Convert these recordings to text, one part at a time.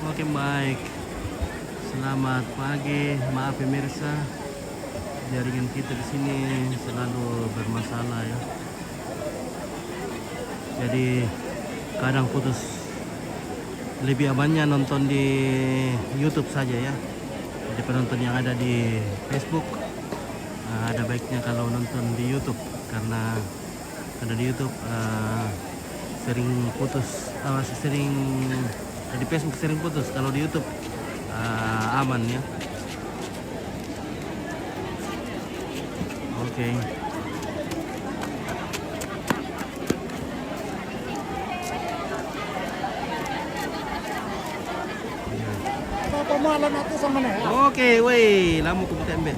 Oke, baik. Selamat pagi. Maaf pemirsa, jaringan kita di sini selalu bermasalah ya. Jadi kadang putus. Lebih amannya nonton di YouTube saja ya. Jadi penonton yang ada di Facebook, ada baiknya kalau nonton di YouTube karena ada di YouTube sering putus, sering di Facebook sering putus. Kalau di YouTube aman ya. Oke. Pamahalan natin sa Manila. Oke, weh, lama ko tembe.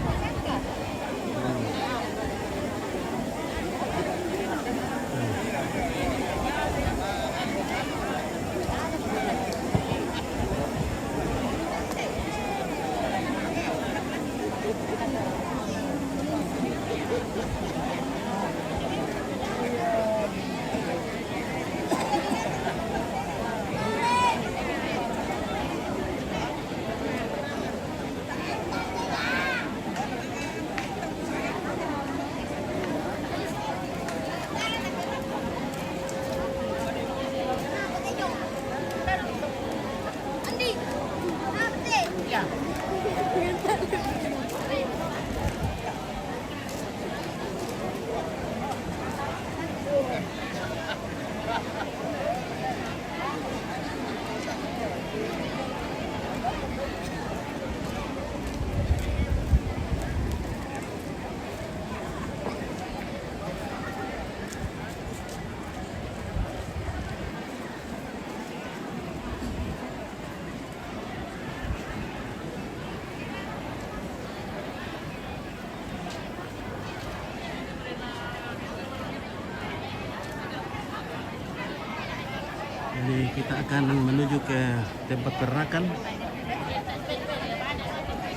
Jadi kita akan menuju ke tempat perakan.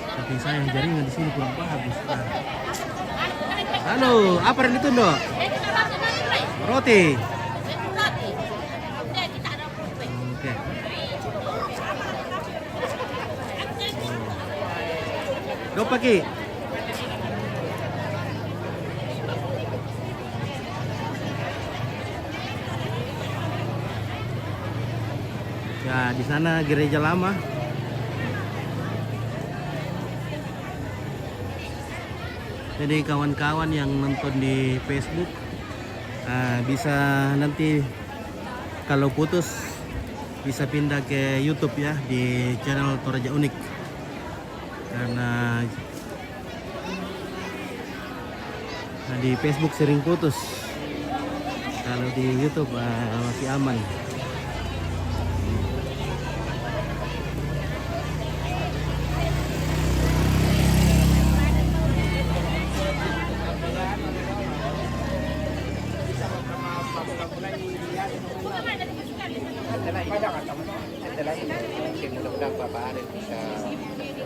Tapi sayang jaringan di sini kurang bagus. Halo, apa yang itu dok? Roti. Oke. Dok pagi. Ya, di sana gereja lama. Jadi kawan-kawan yang nonton di Facebook bisa nanti kalau putus bisa pindah ke YouTube ya di channel Toraja Unik. Karena di Facebook sering putus. Kalau di YouTube masih aman.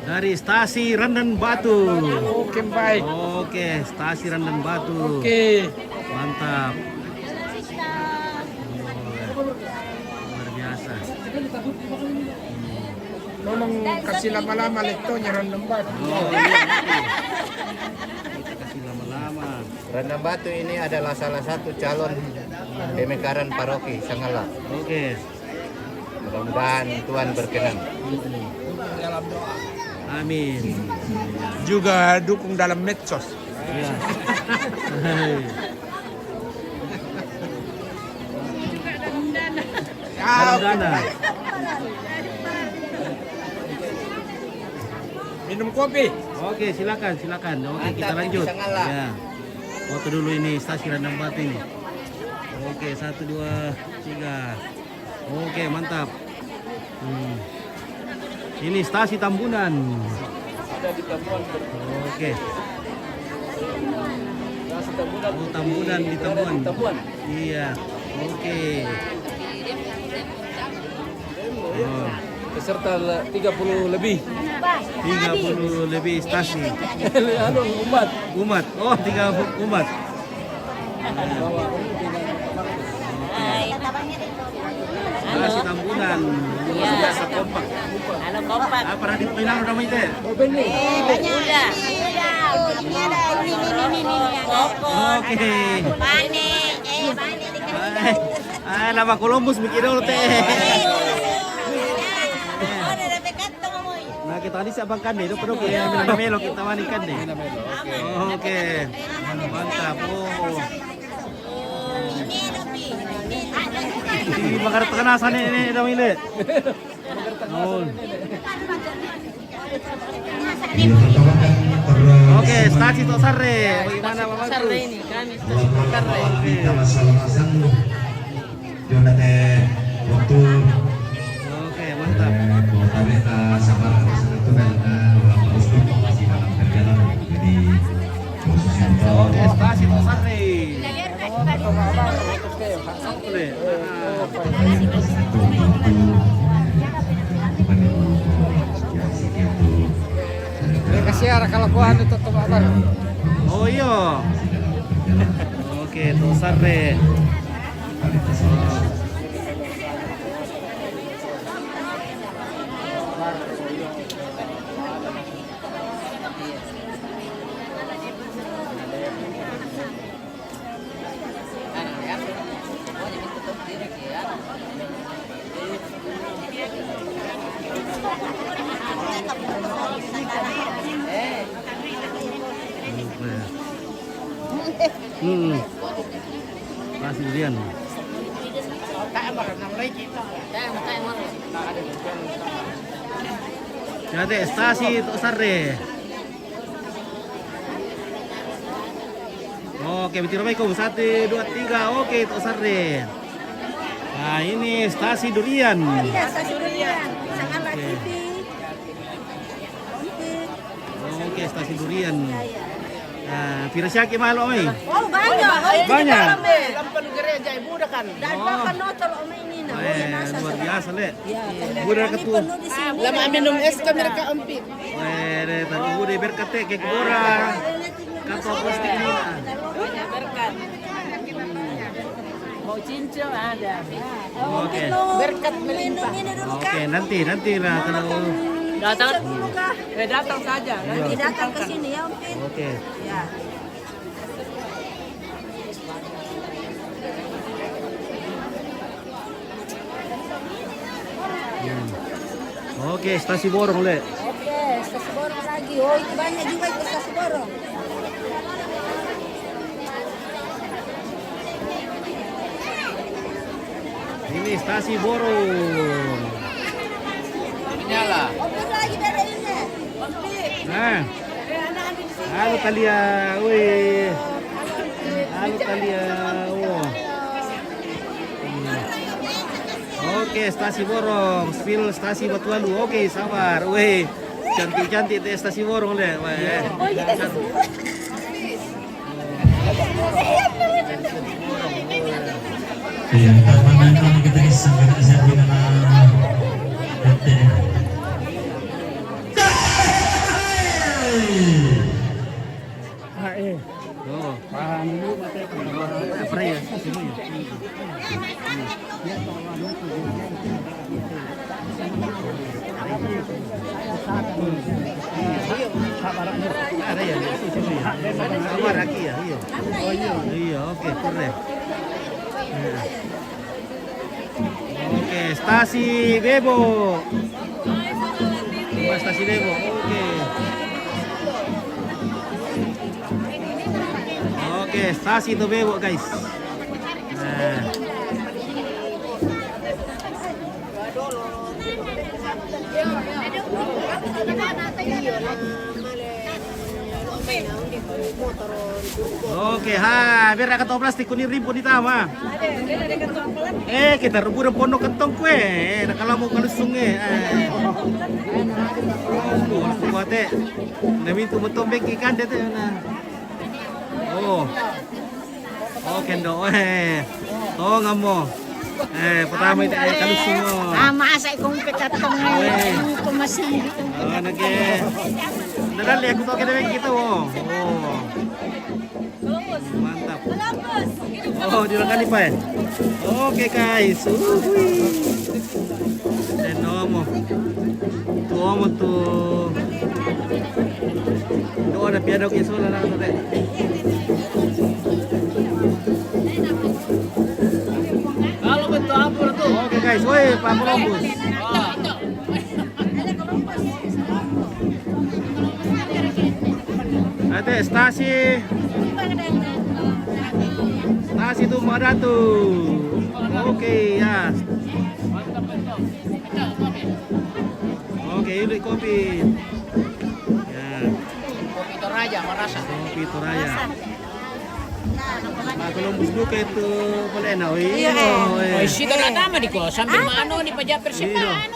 Dari stasi Randan Batu. Oke, baik. Oke, stasi Randan Batu. Oke. Mantap. Luar biasa. Tolong kasih lama-lama lektonya random banget. Oh, iya, kita kasih lama-lama. Randan Batu ini adalah salah satu calon pemekaran paroki Sangala. Oke. Mudah-mudahan Tuhan berkenan. Dalam doa. Amin. Juga dukung dalam medsos. Ya. Dalam dana. Minum kopi. Oke, silakan. Oke, kita Mantap, lanjut. bisa ngalah. Ya. Foto dulu ini stasi Randan Batu ini. Oke, 1 2 3. Oke, mantap. Ini stasi Tambunan. Ada di Tambunan. Oke. Stasi Tambunan. Oh, Tambunan di Tambunan. Iya. Oke. Oh, Peserta 30 lebih. 30 lebih stasi. Umat. Oh, 30 umat. Stasi Tambunan. Luar biasa kompak. Halo kompak. Ah, pernah di Pinang udah main teh? Banyak. Udah. Ini ada ini. Oke. Bane. Ah, nama Columbus bikin dulu teh. Nah, kita tadi siapa kan deh, itu perlu kita melo kita manikan deh. Oke. Mantap. Oh. Ini bakar tekanasan ini dong ini. Oh. Oke, stasi Tok Sarre. Bagaimana Bapak? Sarre ini kami Kita masal-masal waktu Oke, mantap. kota beta sabar itu dan Bapak Uskup masih dalam perjalanan. Jadi posisi Oke, stasi Tok Sarre. Boleh. Kasih arah kalau kuan itu tuh kabar. Oh iya. Oke, Tok Sarre. Masih durian. Jadi stasi Tok Sarre. Oke, Bismillahirrahmanirrahim. 1, 2, 3. Oke, Tok Sarre. Nah, ini stasi durian. Iya, stasi durian. Sangat Oke. TV. Oke, stasi durian. Nah, Firsyaki mahal Om. Oh, banyak. Banyak. Lampan gereja ibu udah kan. Dan bahkan notor om ini nah. Luar biasa, Le. Ya, Udah kami ketua. penuh di sini. Lama minum es ke mereka empit. Tadi udah berkate kayak kebora. Kantor plastik ini. berkat. Mau cincin ada. Oke. Berkat Minum ini dulu Oke, kan. nanti lah kalau Datang. Dulu kah? Datang saja. Nanti datang ke sini ya, Om Pin. oke. Ya. Oke, stasi borong, Le. Oke, stasi borong lagi. Oh, itu banyak juga itu stasi borong. Ini stasi borong. Nyala. Om Pin lagi dari ini. Om Pin. Nah. Halo Talia, wih. Halo Talia, wah. Oke, stasi borong, spill stasi Batualu. Oke, sabar, wih. Cantik-cantik deh stasi borong deh, wih. Iya, taman kami kita kisah kita siapin anak. Oh, paham dulu apa ya? Ada ya? Sabar lagi ya? Iya. Oh iya. Iya, oke, keren. Oke, stasi Bebo. Stasi Bebo, oke. Oke, stasi itu Bebo guys. Nah. Oke, biar ada kantong plastik kuning ribu di tama. Kita rebu pondok kantong kue. Kalau mau kalusung kuate. Demi tu motombek ikan dia tu na. Oh. Oh, kendo to ngamo. Pertama itu kalusung. Masa ikong pikatong ngayon. Kumasin. Oh, nage. Dalam lihat aku kita gitu. Oh. Mantap. Oh, dilakukan apa ya? Oke guys. Dan nomo. molto ora piano che sono la vabbè. Kalau betul apa tuh? Oke guys, woi Pak Columbus. Ate stasi itu Madatu. Oke ya. Oke, ini kopi. Ya. Kopi Toraja, merasa. Kopi Toraja. Pak Columbus buka itu boleh enak. Iya. Oh, isi kan nama di kos sambil mano di pajak persimpangan.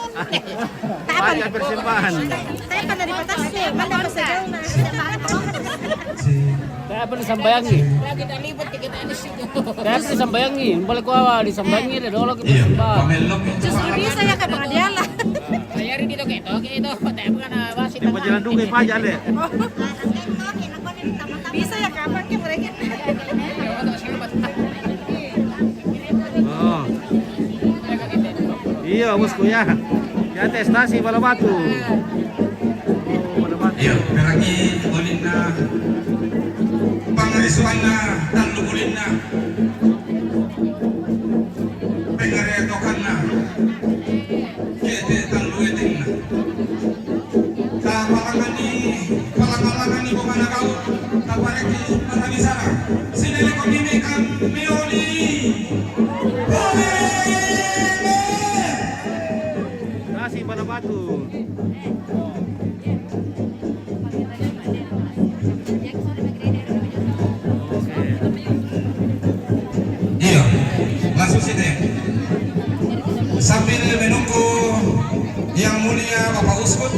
Pajak persimpangan. Saya pada di batasnya, mana bisa jauh nah. Kaya apa disambayangi? Kita libut kita di situ. Kaya apa disambayangi? Balik ko disambayangi deh dolo kita Iya, sambang. pamelok. Justru bisa ya ke pengadilan. Ayari dito kayo itu. Patay apa kan basi Yang jalan dulu ke pajak deh. Bisa ya kapan ke mereka? Oh. Iya, bosku ya. Ya testasi Balabatu. Oh, Balabatu. Iya, berarti ulin na pangarisuan na talubulin na pengaretokan na kete taluetin na palangan ni bumana kau tapareki marabisara sinele ko mimi kan mioli Testasi Balabatu. Iya, langsung sini. Sambil menunggu yang mulia Bapak Uskut,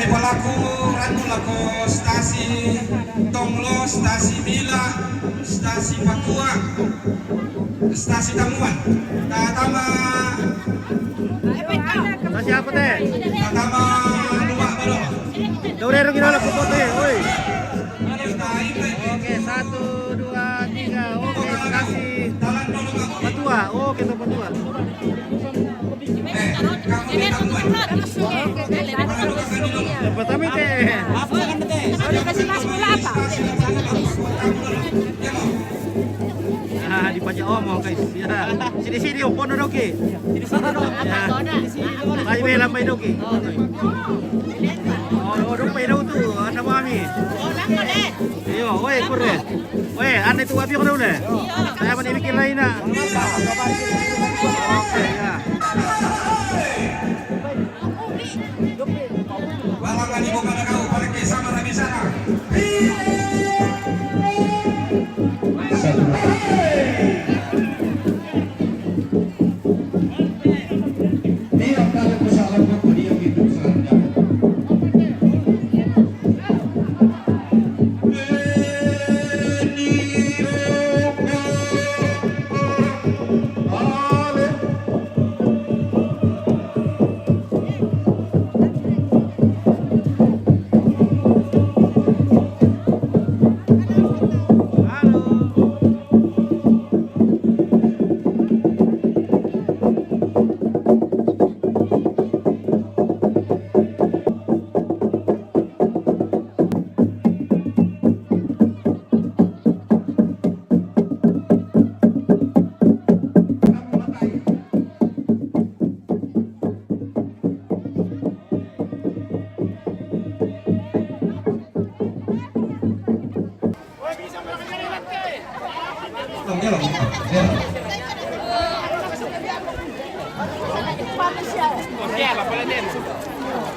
kepalaku Ranulaku stasi Tonglo, stasi Bila, stasi Patua, stasi Tamuan, Tatama, Testasi apa teh? Tatama Dua Bilo. Daurero ginola ko to eh. Oi. Kita ini Oke, 1 2 3. Oke, kasih talan dulu kamu. Patua. Oke, to Patua. Kamu di Tamuan. Pertama teh. Kasih mas bola apa? Ah, di pajak omong guys. Ya. Sini-sini opo no oke. Sini-sini no. Ya. Ay, may lamay no oke. Oh, rumpay daw tu. Ano mami? Iyo, woi, kurre. Woi, ano itu api ko na uli? Saya manibikin lain na. Oke, ya. Balapan ibu pada kau pergi sama Nabi Sarah. Tiap kali kesalahan aku dia gitu saja.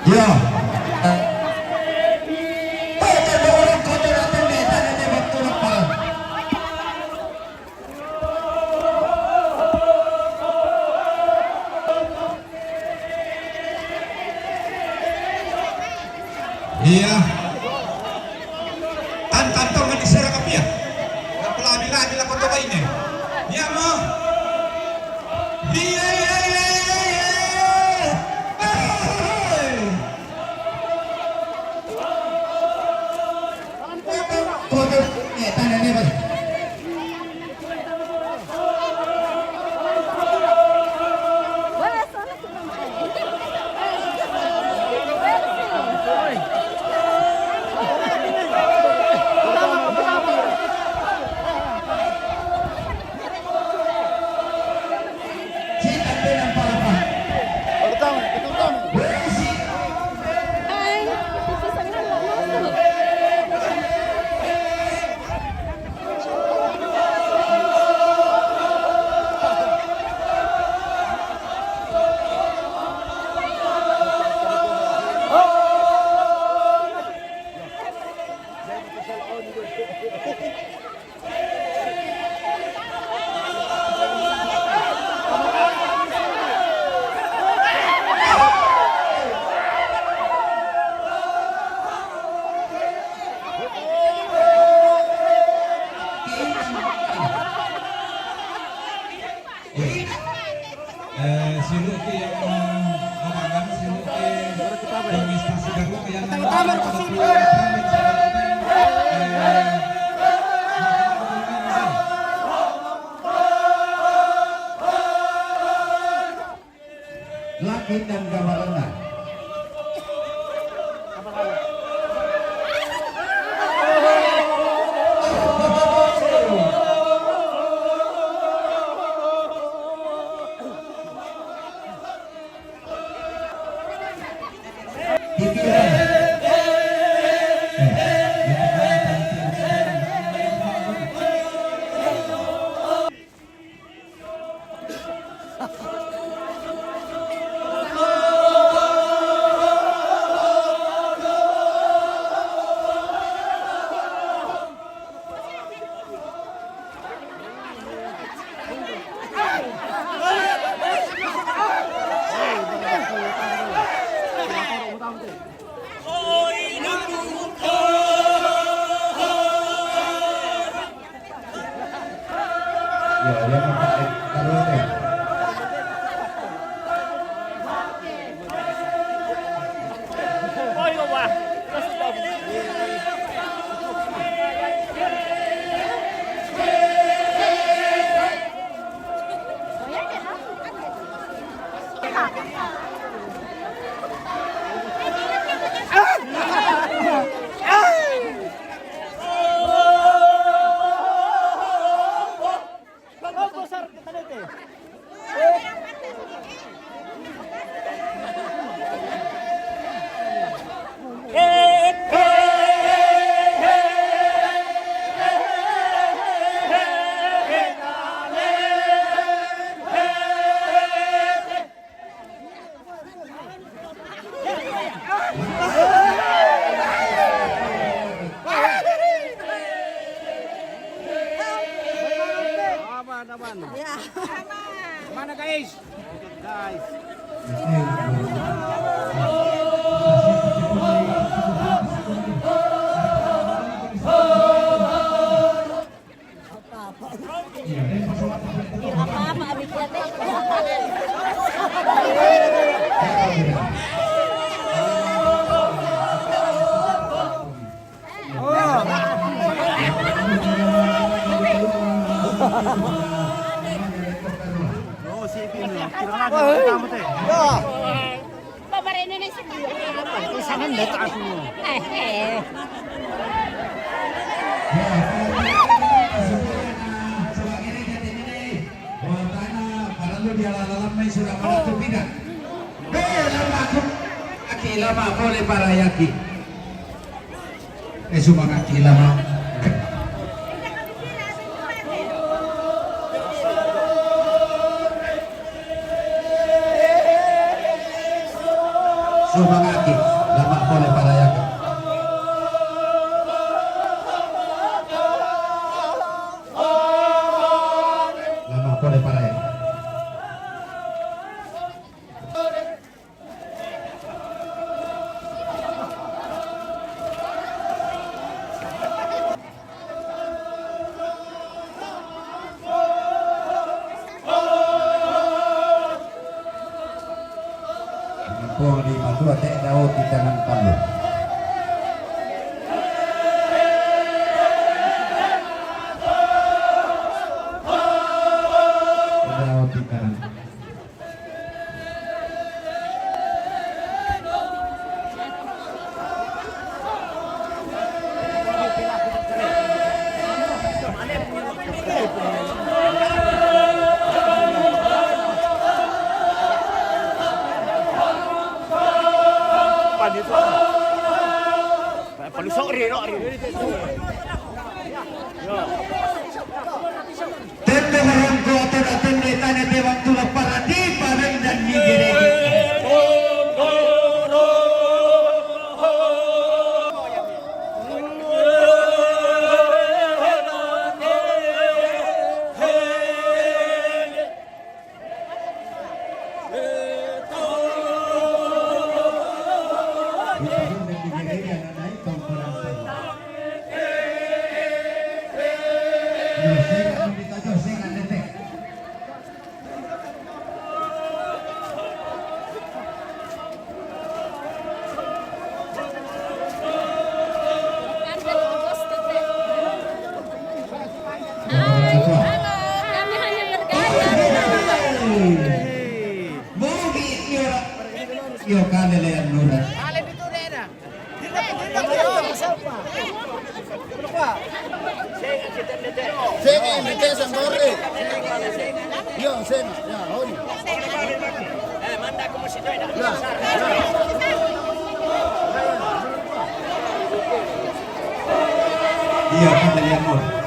Ya. Iya. Tanto nga disera kapia. Napalami-lami lang ko ito ba ini? Iya mo. Iya. siluki yang mabangan siluki demonstrasi garuk yang Lakin dan Gawarana. Ya, yang pakai Mana guys? Guys. Apa-apa abis teh. Oh, si Ipin nih. Kira-kira kamu teh. Babar Indonesia. Sangan data aku. sudah menutup bidang. Aki lama boleh para yaki. Semua aki lama. Semua aki lama boleh para yaki. Lama boleh para yaki. Di Madura teh daun di tangan Palu. Daun di tangan. Pan itu Iyo kalele yang nurat. Sige, mete sa borre. Yo, sen. Ya, hoy. Iyo kalele yang nurat.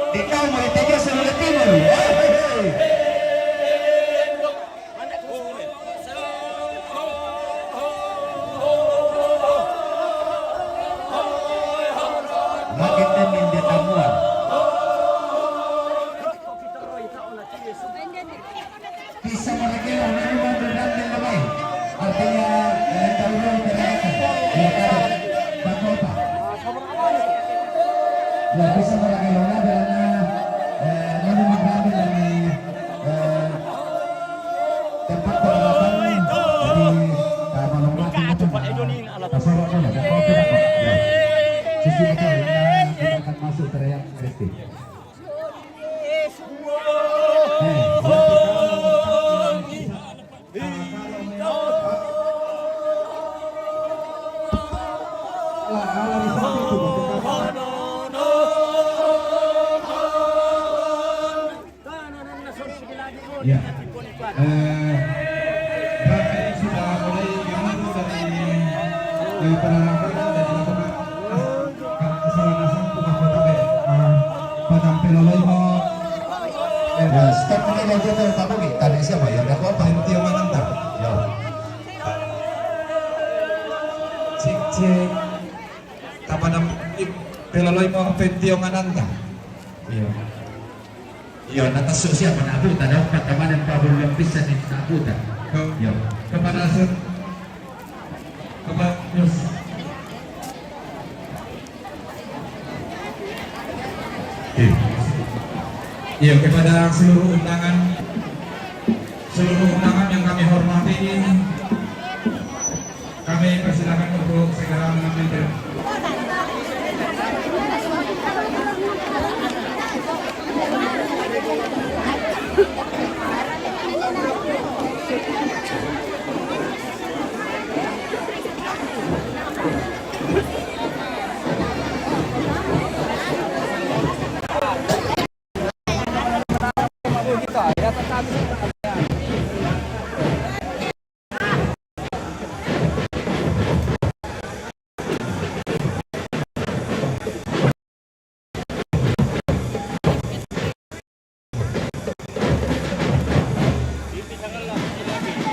Ikaw mo itiga sa mga timon. Bakit din hindi tamuan? Bisa malaki ang naman berat din naman. Artinya dahulu terangkan. Bakota. Ya bisa malaki ang naman tempat peralatan dari sisi akan masuk teriak Kristi. Ya, ini sudah mulai jalan dari peralatan dan keselamasan padang peloloi mo. Stop muna lang dito yung tabugi. Tadi siya ba? Yan ako pa. Hindi yung mananda. Yo. Cik cik. Tapadang peloloi mo penti yung mananda. Yo. Yo, nataso siya panabutan. Dapat patamanan pa belum bisa ditabutan. Yo. Kepanasan. Kepanas. Iya, kepada seluruh undangan yang kami hormati, kami persilakan untuk segera mengambil.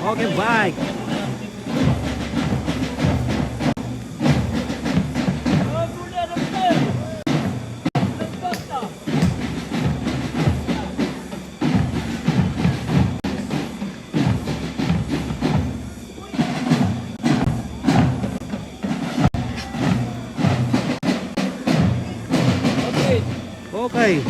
Oke, baik. Oke.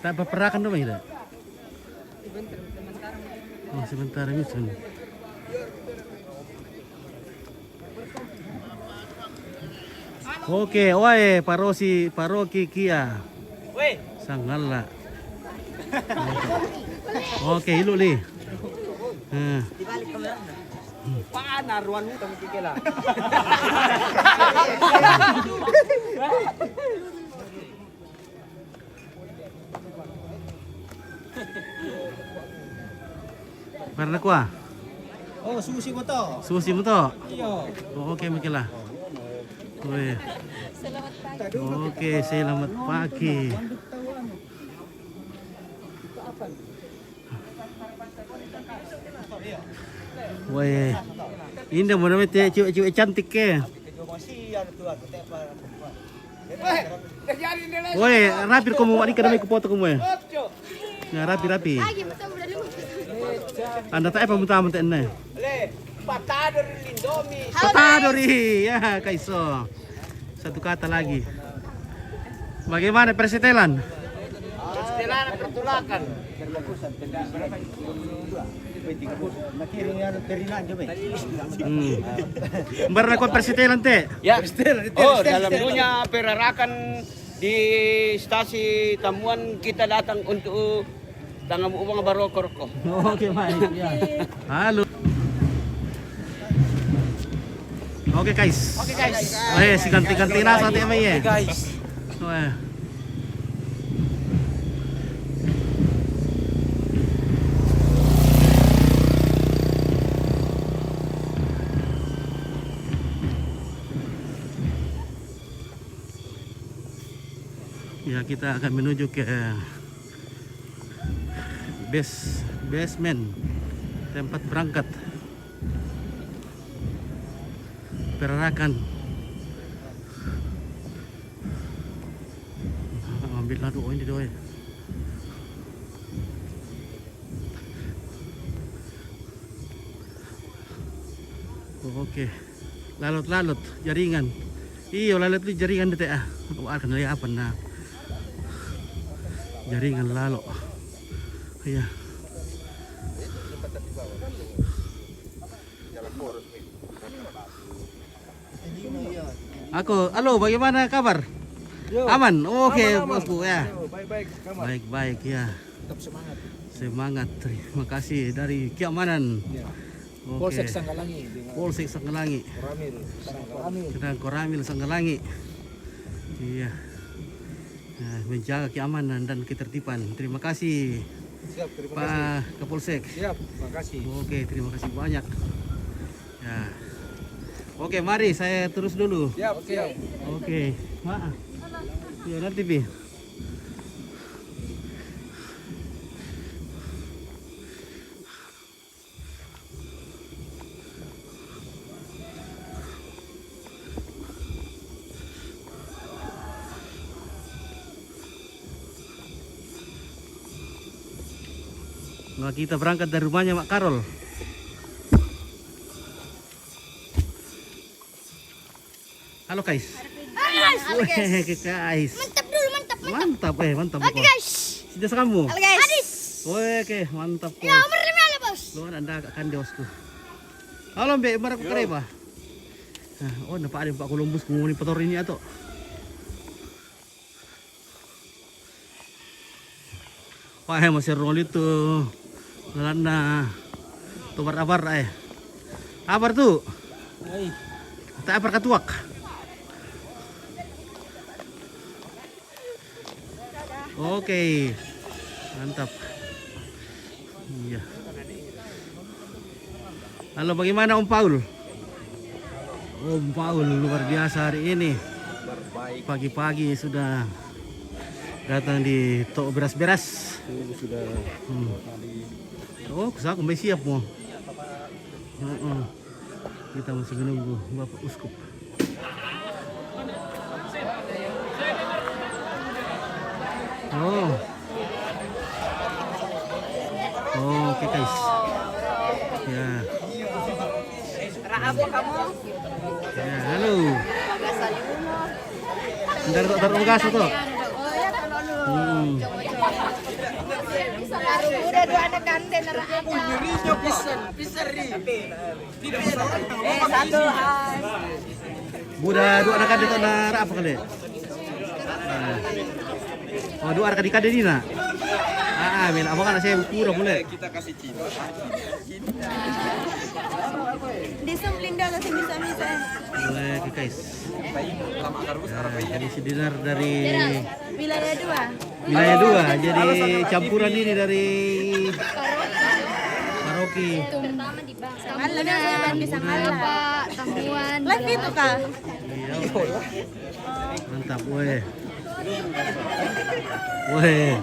Tak berperakan dong kita. Oh, sebentar nyusun. Oke, wae paroki Kia. Sanggala. Oke, ilu li. Naruan mo kami kikila. Karena kuah. Oh, susi mo to. Susi mo to. Iyo. Oh, oke, Mikela. Oke. Oke, selamat pagi. Woi, indah mau namanya cewek-cewek cantik ke. Woi, rapi kamu mau ikan namanya foto kamu ya. Nah, rapi. Anda tak apa muntah muntah ini. Patadori, ya Kaiso. Satu kata lagi. Bagaimana persetelan? Persetelan pertulakan. Berakon persetelan teh. Ya. Oh, dalam dunia perarakan di stasi tamuan kita datang untuk tangan uang baroko-roko. Oke, baik ya. Halo. Oke guys. Weh, si ganti-ganti nasa nanti apa ya? Guys. Weh. Ya, kita akan menuju ke basement tempat berangkat perarakan. Ambil ladu ini doy. Oke, lalut jaringan. Iyo, lalut itu jaringan dete ah. Akan lihat apa nah. Jaringan lalu. Iya. Halo, bagaimana kabar? Aman. Oke, bosku ya. Baik ya. Tetap semangat. Semangat. Terima kasih dari keamanan. Polsek Sanggalangi. Polsek Sanggalangi. Koramil Sanggalangi. Iya. Nah, menjaga keamanan dan ketertiban. Terima kasih. Siap, terima Pak Kapolsek. Siap, terima kasih. Oke, terima kasih banyak. Ya. Oke, mari saya terus dulu. Siap. Oke, maaf. Ya, nanti Bi. Nah, kita berangkat dari rumahnya Mak Karol. Halo guys. Halo guys. Guys. Mantap dulu, mantap. Mantap. Oke guys. Sudah kamu? Halo guys. Hadis. Oke, mantap. Ya, umur mana bos? Luar Anda akan diosku. Halo Mbak, marah aku kerja, Pak. Nah, oh, nampak ada Pak Columbus ngomongin motor ini atau? Wah, masih roll itu. Lana. Tubar abar Abar tuh. Tak abar katuak. Oke. Mantap. Iya. Halo, bagaimana Om Paul? Om Paul luar biasa hari ini. Pagi-pagi sudah datang di toko beras-beras. Sudah. Oh, aku masih siap mau. Kita masih menunggu Bapak Uskup. Oh. Oke guys. Ya. Apa kamu? Ya, halo. Ntar gas tuh. Oh ya, kalau Udah dua anak kanten ada. Satu. Buda dua anak ada tanah apa kali? Oh dua anak adik ini nak. Men apa kan saya kurang boleh. Kita kasih cinta. Disembelin dulu sih bisa. Boleh guys. Jadi dinar dari Wilayah 2. wilayah 2. Jadi campuran ini dari Paroki. Kampunan, Sangala, Tambuan. Live itu kah? Iya. Mantap, weh. Weh.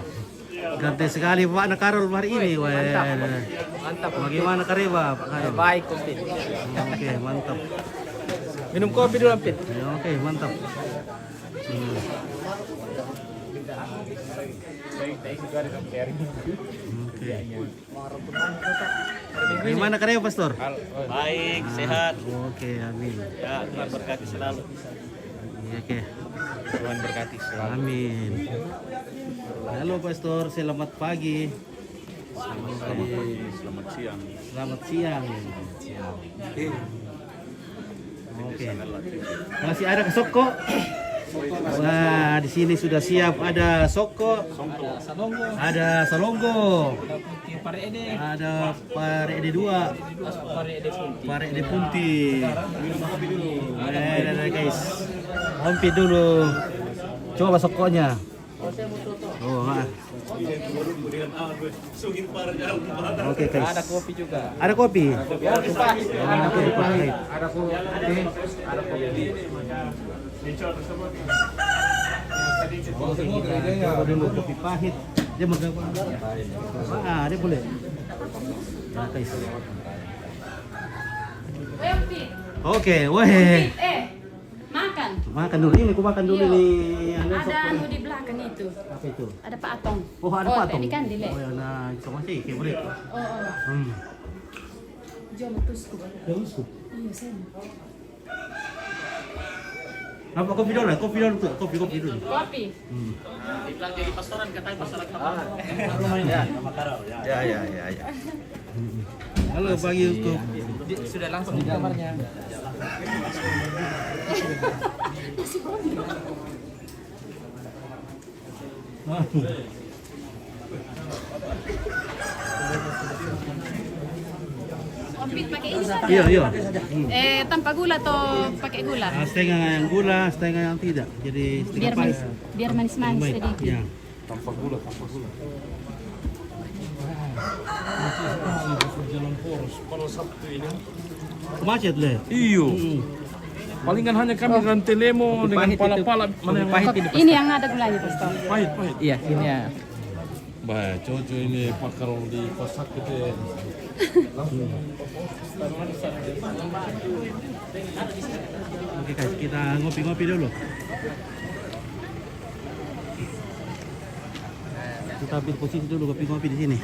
Ganti sekali Pak Nakarul hari ini, weh. Mantap. Bagaimana Kareba, Pak Karul? Baik, Kompit. Oke, mantap. Minum kopi dulu, Kompit. Ya, oke, mantap. Oke. Bagaimana Kareba, Pastor? Baik, sehat. Oke, amin. Ya, Tuhan berkati selalu. Iya, oke. Tuhan berkati selalu. Amin. Halo Pastor, selamat pagi. Selamat siang. Selamat siang. Oke. Masih ada Soko? Wah, di sini sudah siap ada Soko, ada Salonggo, ada Parede 2, Parede Punti. Guys, ngopi dulu. Coba Sokonya. Oh, oke guys. Ada kopi juga. Ada kopi. Kopi pahit. Oke, pahit. Ada kopi. Ada kopi. Coba dulu kopi pahit. Dia mau gabung. Dia boleh. Nah, guys. Oke, weh. Makan. Makan dulu ini, aku makan dulu Iya. nih. Ada anu di belakang itu. Apa itu? Ada Pak Atong. Oh, ada patung. Ini kan dile. Oh, ya, nah, sama sih, kayak boleh. Oh. Jom tusku. Ya, usuk. Iya, sen. Apa kopi dulu? Kopi dulu tuh, kopi dulu. Kopi. Dibilang jadi pastoran, katanya pastoran Ya. Halo pagi untuk Sudah langsung di kamarnya. Kopi pakai ini saja. Iya. Tanpa gula atau pakai gula? Setengah yang gula, setengah yang tidak. Jadi setengah pahit. Biar manis-manis Baik. sedikit. Iya. Macet le. Iyo. Palingan hanya kami dengan telemo dengan pala-pala mana yang pahit ini. Ini yang ada gulanya, Pastor. Pahit. Iya, ini ya. Baik, Jojo ini pakar di kosak gitu. Oke guys, kita ngopi-ngopi dulu. Kita ambil posisi dulu ngopi-ngopi di sini.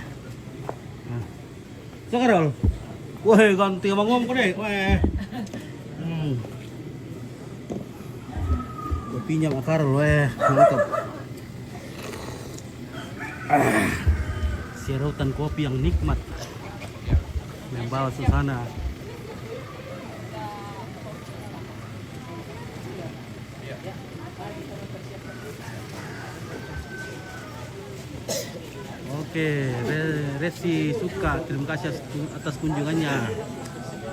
Nah. So Karol. Wah, ganti ngomong ko deh. Wah. Kopinya Pak Karol, wah. Mantap. Serotan kopi yang nikmat. Membawa suasana. Oke, Resi suka. Terima kasih atas kunjungannya.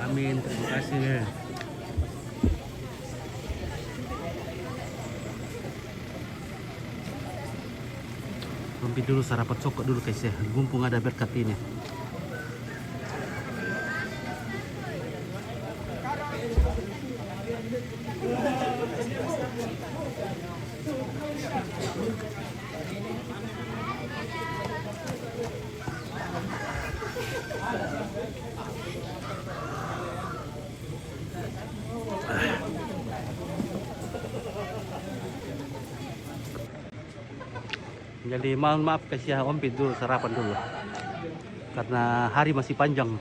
Amin, terima kasih. Mampir dulu sarapan sokok dulu guys ya. Mumpung ada berkat ini. Jadi mohon maaf guys ya, ompit dulu sarapan dulu karena hari masih panjang.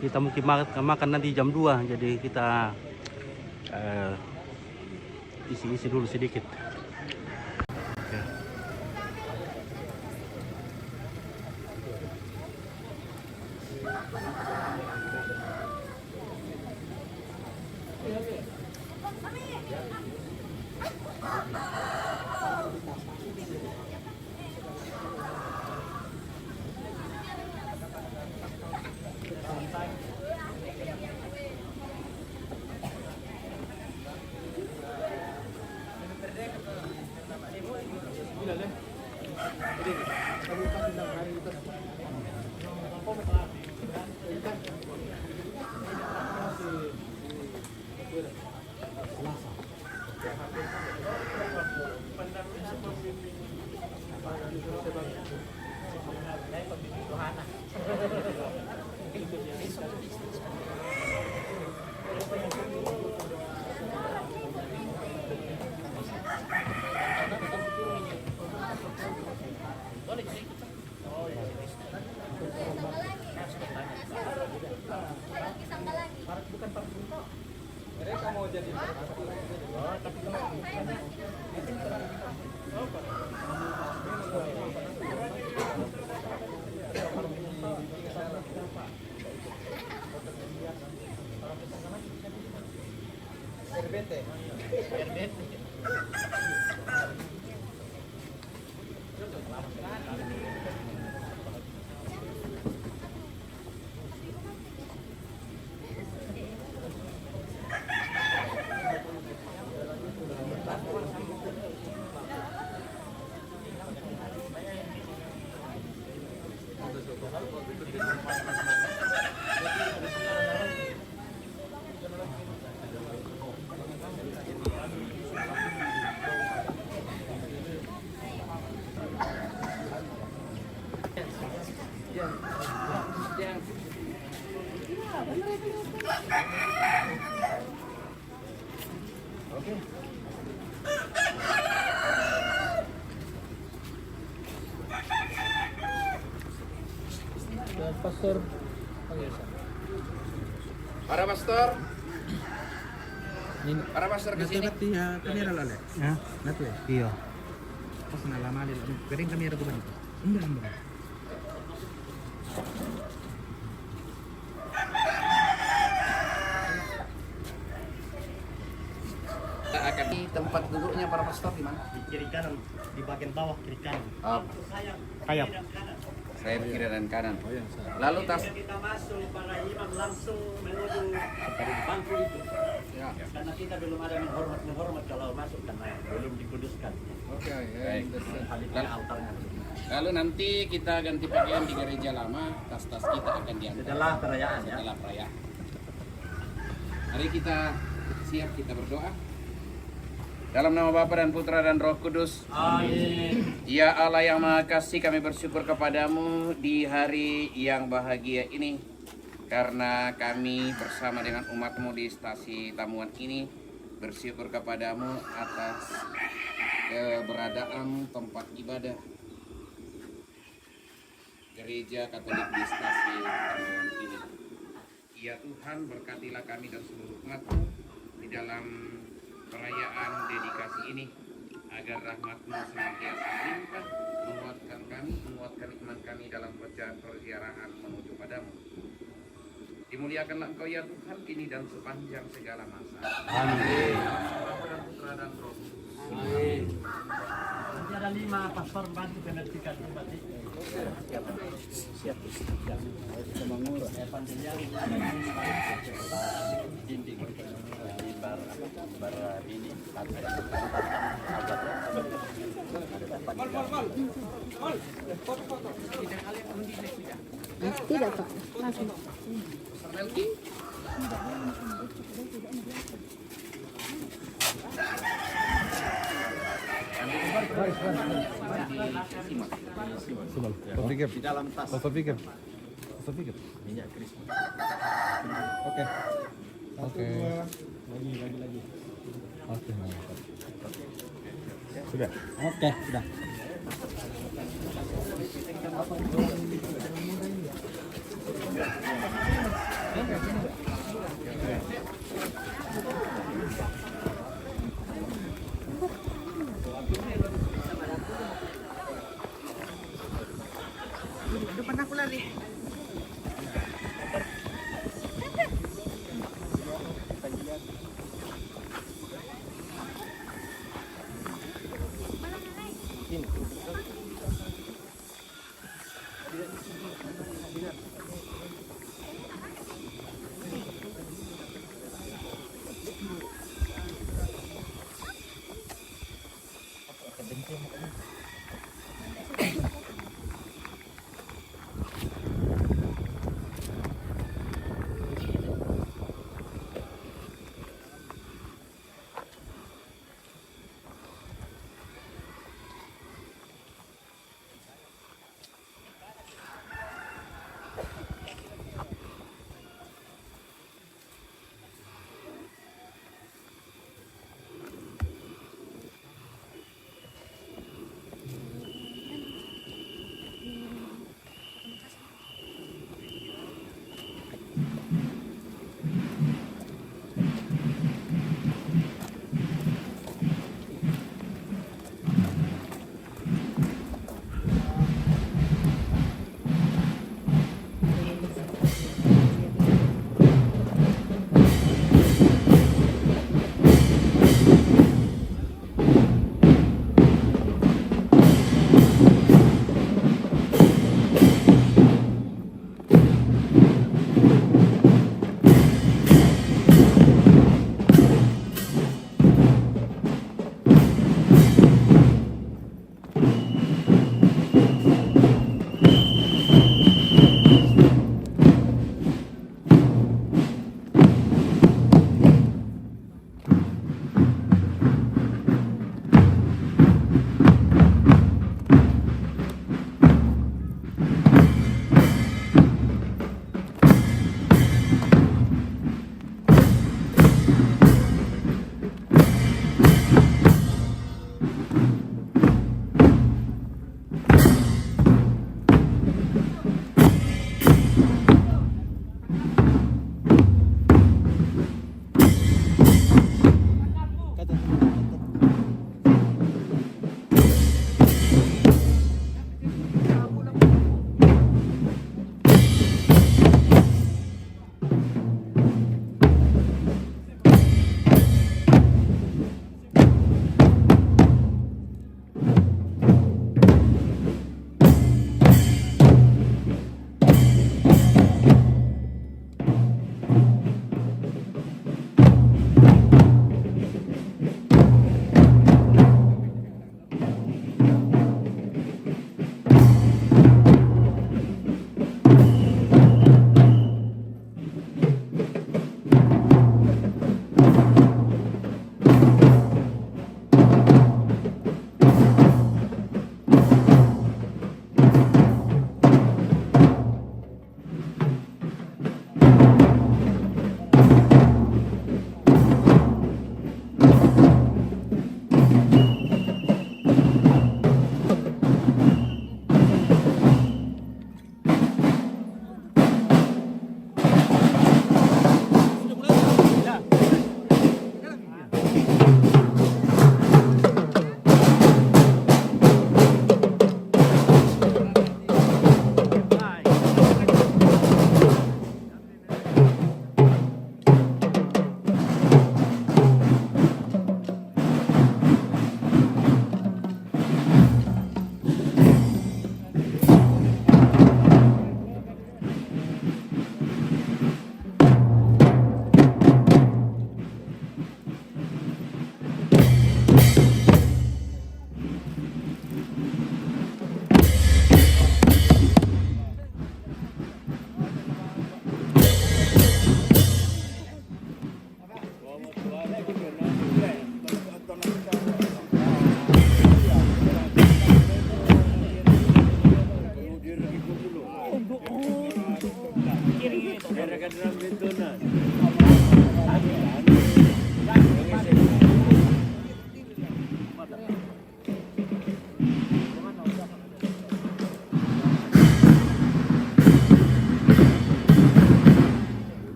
Kita mungkin makan nanti jam 2, jadi kita isi-isi dulu sedikit. Oke. Para pastor. Para pastor ke sini. Ya? Iya. Kita akan di tempat duduknya para pastor di mana? Di kiri kanan, di bagian bawah kiri kanan. Kayap. Saya kiri dan kanan. Lalu tas. Kita masuk para imam langsung menuju bangku itu. Ya. Karena kita belum ada menghormat kalau masuk karena belum dikuduskan. Oke. Alihnya altarnya. Lalu nanti kita ganti pakaian di gereja lama. Tas-tas kita akan diangkat Setelah perayaan ya. setelah perayaan. Mari kita siap, kita berdoa. Dalam nama Bapa dan Putra dan Roh Kudus. Amin. Ya Allah yang Maha Kasih, kami bersyukur kepadamu di hari yang bahagia ini. Karena kami bersama dengan umatmu di stasi tamuan ini bersyukur kepadamu atas keberadaan tempat ibadah Gereja Katolik di stasi tamuan ini. Ya Tuhan, berkatilah kami dan seluruh umatmu di dalam perayaan dedikasi ini, agar rahmat-Mu senantiasa melimpah, menguatkan iman kami dalam perjalanan menuju padamu. Dimuliakanlah Engkau ya Tuhan, kini dan sepanjang segala masa. Amin. Bapa dan Putra dan Roh. Amin. Ada 5 pastor bantu penertiban tempat ini. Siap. Mengurus. Dinding. Bar ini. Tidak, Pak. Langsung. Di dalam tas. Minyak krismas. Oke. Sudah. Oke, sudah. Depan aku lari. Ini.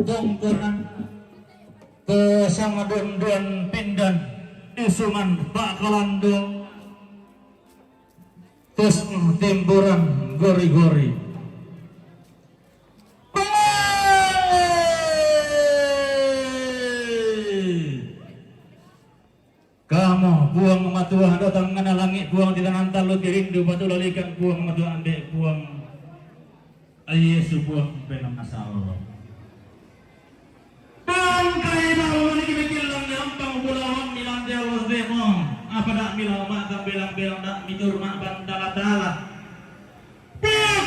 tongkonan ke Samadon Pindan Isungan Bakalandung terus timburan gori-gori kamu buang matuah datang ngana langit buang di tangan talut dirindu batu lalikan buang matuah andek buang Yesus buang penang asal bangkai bawang ini bikilang gampang bulawan milang dewas demo apa nak milang mak belang-belang nak mitur mak bantala-tala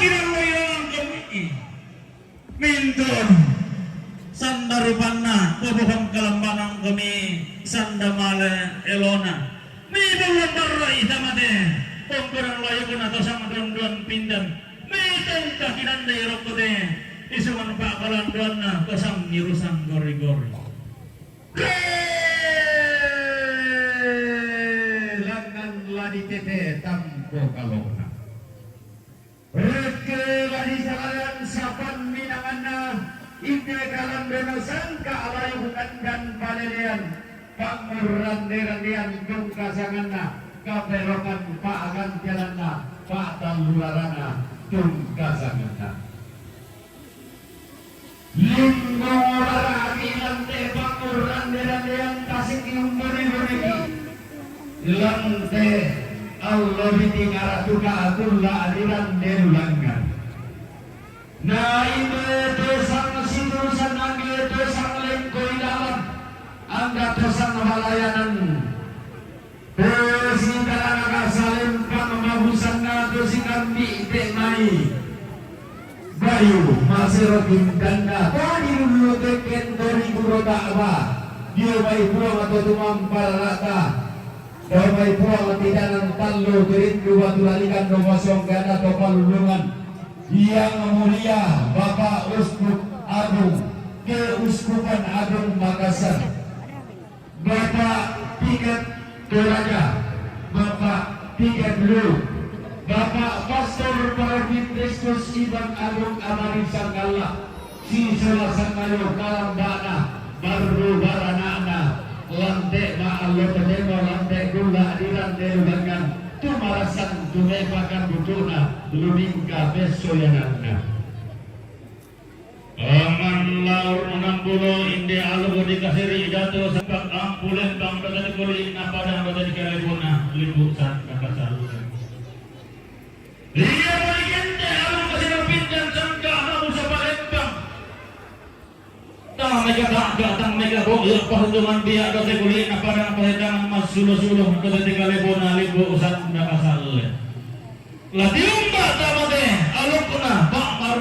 kira yang kami mintur sandarupana pobohon kalambanang kami sandamale elona mi bulan barai tamade pongkorang layakun atau sama don pindan mi tengkah kinan daerok kote isuman pakalan dona kosam nirusan gori-gori langan ladi tete tampo kalona reke ladi sakalan sapan minanganna ide kalan dona sangka alayu bukan dan palelian panguran derandian dung kasanganna kabelokan paagan jalanna pak talularana dung kasanganna linggo larami lante panguran derandian tasik iunggori-gori lante Allah bitingaratuka atulla adiran derulangan na ide dosang sinusan angge dosang lengkoi dalam angga dosang malayanan dosi daranaga salim pangmabusan na dosi kambi temai bayu masiratin ganda tadi dulu teken dari guru dakwa dia bayi puang atau tumam parata dia bayi puang tidak nantallo gerindu batu lalikan domasong ganda atau palulungan yang mulia Bapak Uskup Agung Keuskupan Agung Makassar Bapak Tiket Toraja Bapak Tiket Lu Bapak Pastor Parvin Kristus Ibang Agung Amari Sanggala Sisola Sangayo Kalambana Baru Baranana Lantek Ma'allo Tademo Lantek Gula Dirante Lugangan Tumarasan tumepakan butuna lumingka besoyanana aman laur menampulo inde alugo dikasiri jatuh sebab ampulen bang badani kuli napadang badani kalibuna lipusan kakasal liya balikente alugo kasino pindan sangka namu sapalembang tang mega bakga tang mega bogil pahuntungan biya dote kuli napadang pahidangan mas suluh-suluh badani kalibuna lipu usan kakasal latiumba tamate alukuna bakmar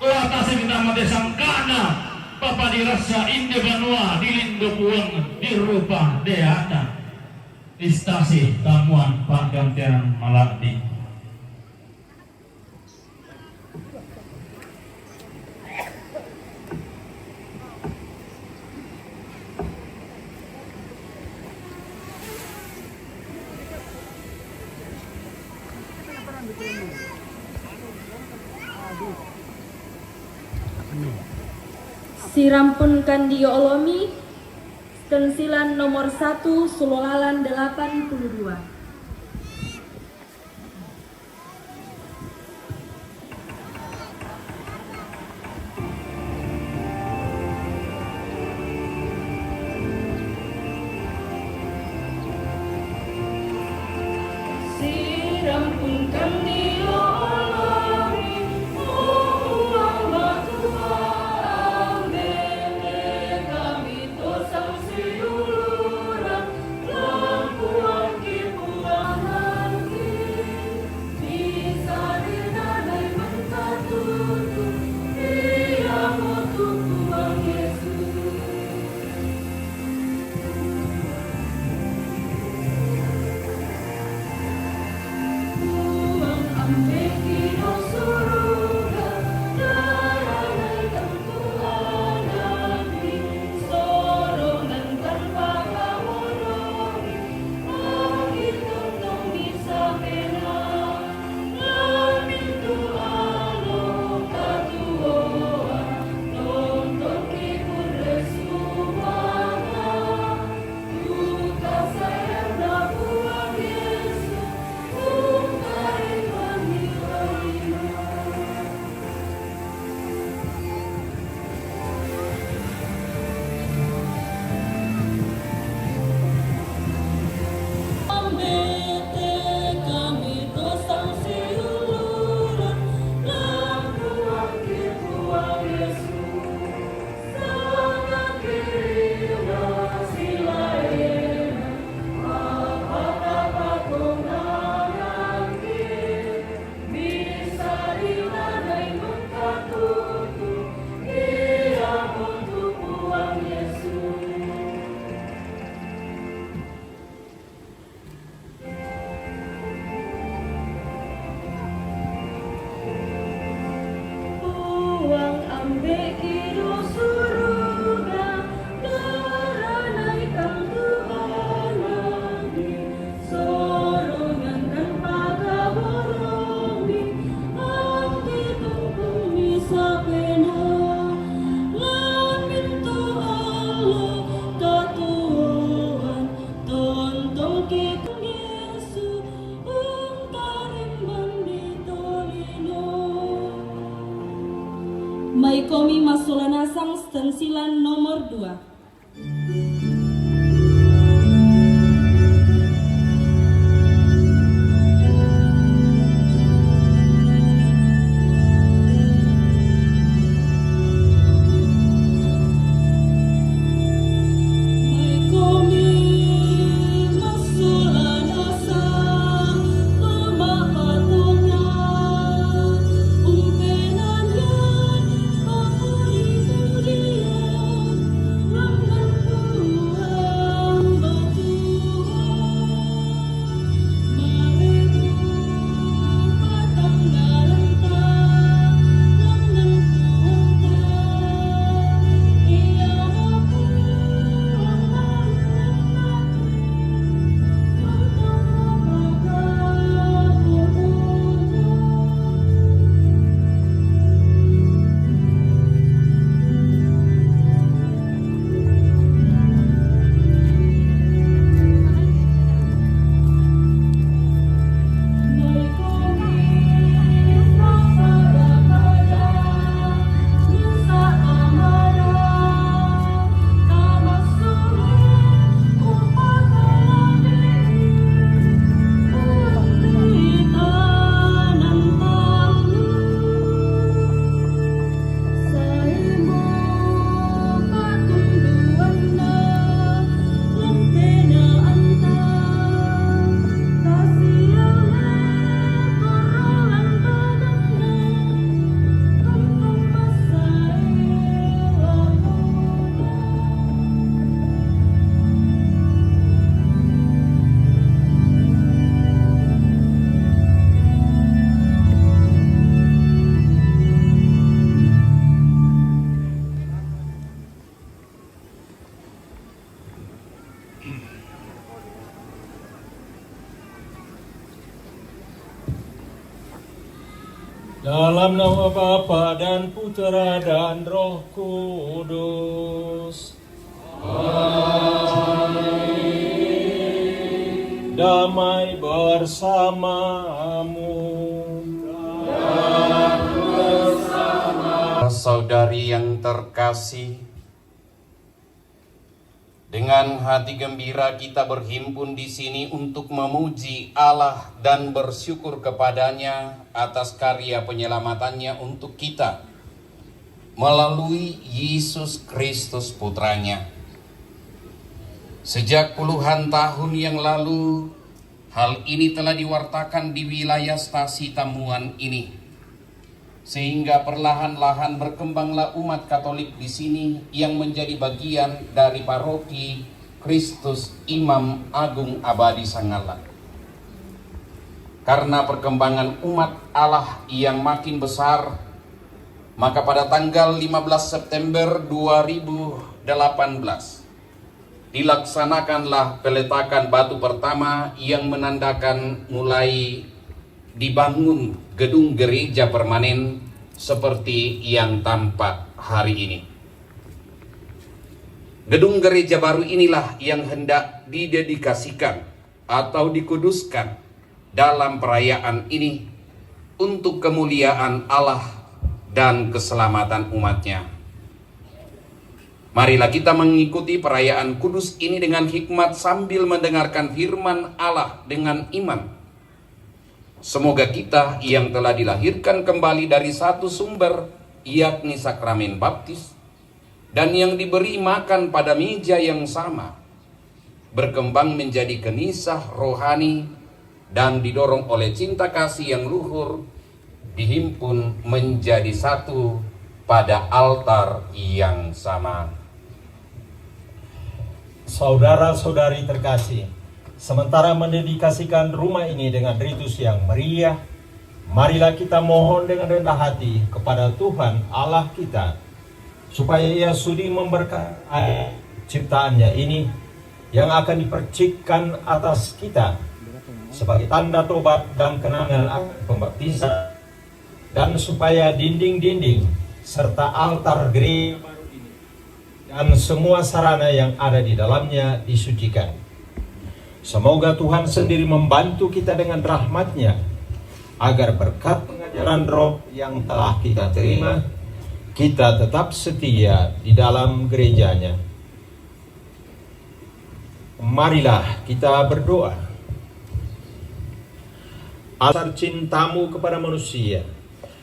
latasi kita mate sangkana papa dirasa inde banua dilindo puang dirupa deana istasi tamuan panggantian malakdi Sirampun Kandio Olomi stensilan nomor 1 Sulolalan 82. Sirampun Kandio Olomi uang batu kami tosang siuluran lampuan kipu Masolanasang stensilan nomor 2. Dalam nama Bapa dan Putera dan Roh Kudus. Amin. Damai bersamamu. Saudari yang terkasih, dengan hati gembira kita berhimpun di sini untuk memuji Allah dan bersyukur kepadanya atas karya penyelamatannya untuk kita melalui Yesus Kristus Putranya. Sejak puluhan tahun yang lalu, hal ini telah diwartakan di wilayah stasi Tamuan ini. Sehingga perlahan-lahan berkembanglah umat Katolik di sini yang menjadi bagian dari paroki Kristus Imam Agung Abadi Sangalat. Karena perkembangan umat Allah yang makin besar, maka pada tanggal 15 September 2018 dilaksanakanlah peletakan batu pertama yang menandakan mulai dibangun gedung gereja permanen seperti yang tampak hari ini. Gedung gereja baru inilah yang hendak didedikasikan atau dikuduskan dalam perayaan ini untuk kemuliaan Allah dan keselamatan umatnya. Marilah kita mengikuti perayaan kudus ini dengan hikmat sambil mendengarkan firman Allah dengan iman. Semoga kita yang telah dilahirkan kembali dari satu sumber, yakni sakramen baptis, dan yang diberi makan pada meja yang sama, berkembang menjadi kenisah rohani dan didorong oleh cinta kasih yang luhur, dihimpun menjadi satu pada altar yang sama. Saudara-saudari terkasih, sementara mendedikasikan rumah ini dengan ritus yang meriah, marilah kita mohon dengan rendah hati kepada Tuhan Allah kita, supaya Ia sudi memberkati ciptaannya ini yang akan dipercikkan atas kita sebagai tanda tobat dan kenangan akan pembaptisan, dan supaya dinding-dinding serta altar gereja dan semua sarana yang ada di dalamnya disucikan. Semoga Tuhan sendiri membantu kita dengan rahmat-Nya, agar berkat pengajaran roh yang telah kita terima, kita tetap setia di dalam gerejanya. Marilah kita berdoa. Asar cintamu kepada manusia,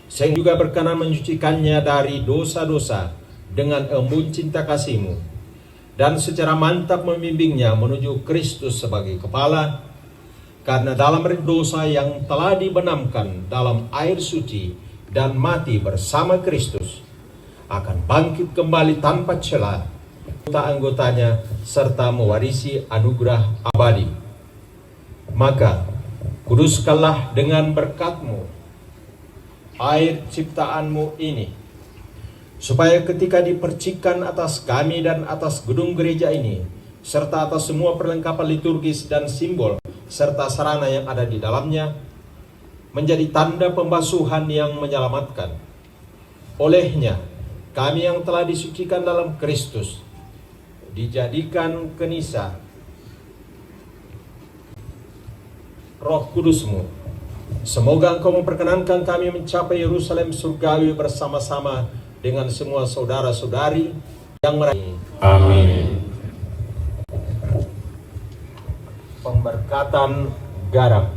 sehingga juga berkenan menyucikannya dari dosa-dosa dengan embun cinta kasih-Mu, dan secara mantap membimbingnya menuju Kristus sebagai kepala, karena dalam dosa yang telah dibenamkan dalam air suci dan mati bersama Kristus, akan bangkit kembali tanpa celah anggota-anggotanya serta mewarisi anugerah abadi. Maka kuduskanlah dengan berkat-Mu air ciptaan-Mu ini, supaya ketika dipercikan atas kami dan atas gedung gereja ini, serta atas semua perlengkapan liturgis dan simbol, serta sarana yang ada di dalamnya, menjadi tanda pembasuhan yang menyelamatkan. Olehnya, kami yang telah disucikan dalam Kristus, dijadikan kenisa Roh Kudus-Mu. Semoga Engkau memperkenankan kami mencapai Yerusalem surgawi bersama-sama dengan semua saudara-saudari yang meraih. Amin. Pemberkatan garam.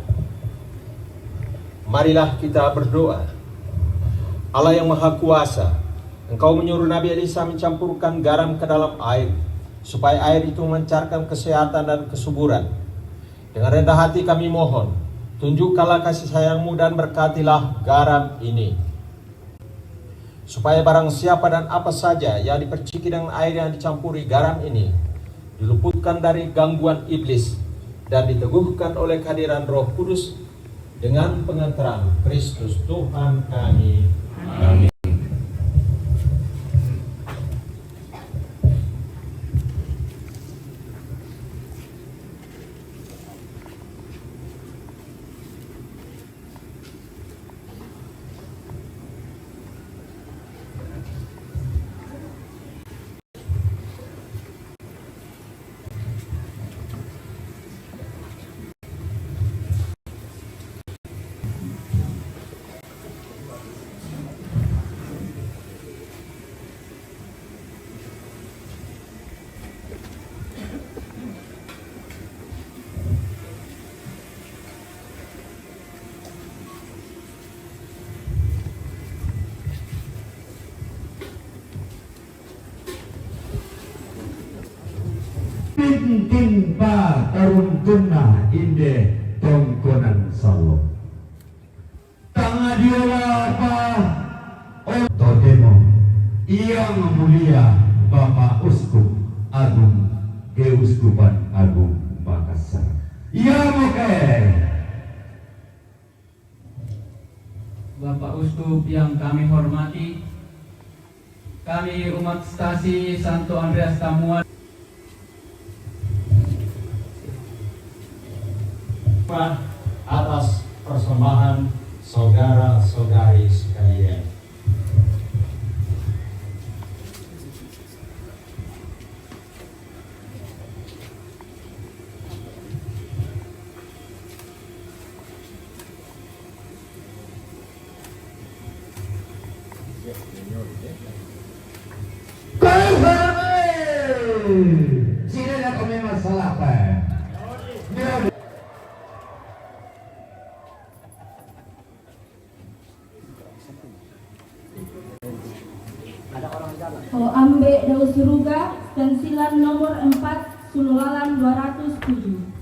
Marilah kita berdoa. Allah yang Maha Kuasa, Engkau menyuruh Nabi Elisa mencampurkan garam ke dalam air, supaya air itu memancarkan kesehatan dan kesuburan. Dengan rendah hati kami mohon, tunjukkanlah kasih sayang-Mu dan berkatilah garam ini, supaya barang siapa dan apa saja yang diperciki dengan air yang dicampuri garam ini, diluputkan dari gangguan iblis dan diteguhkan oleh kehadiran Roh Kudus dengan pengantaran Kristus Tuhan kami. Amin. Ting pa taruntuna inde tongkonan salo. Tangadiola pa todemo yang mulia Bapak Uskup Agung Keuskupan Agung Makassar. Yang oke. Bapak Uskup yang kami hormati, kami umat stasi Santo Andreas Tamuan atas persembahan saudara-saudari sekalian. Sini nak kami masalah apa? Ambe Daus Suruga, stensilan nomor 4, Sulualan 207.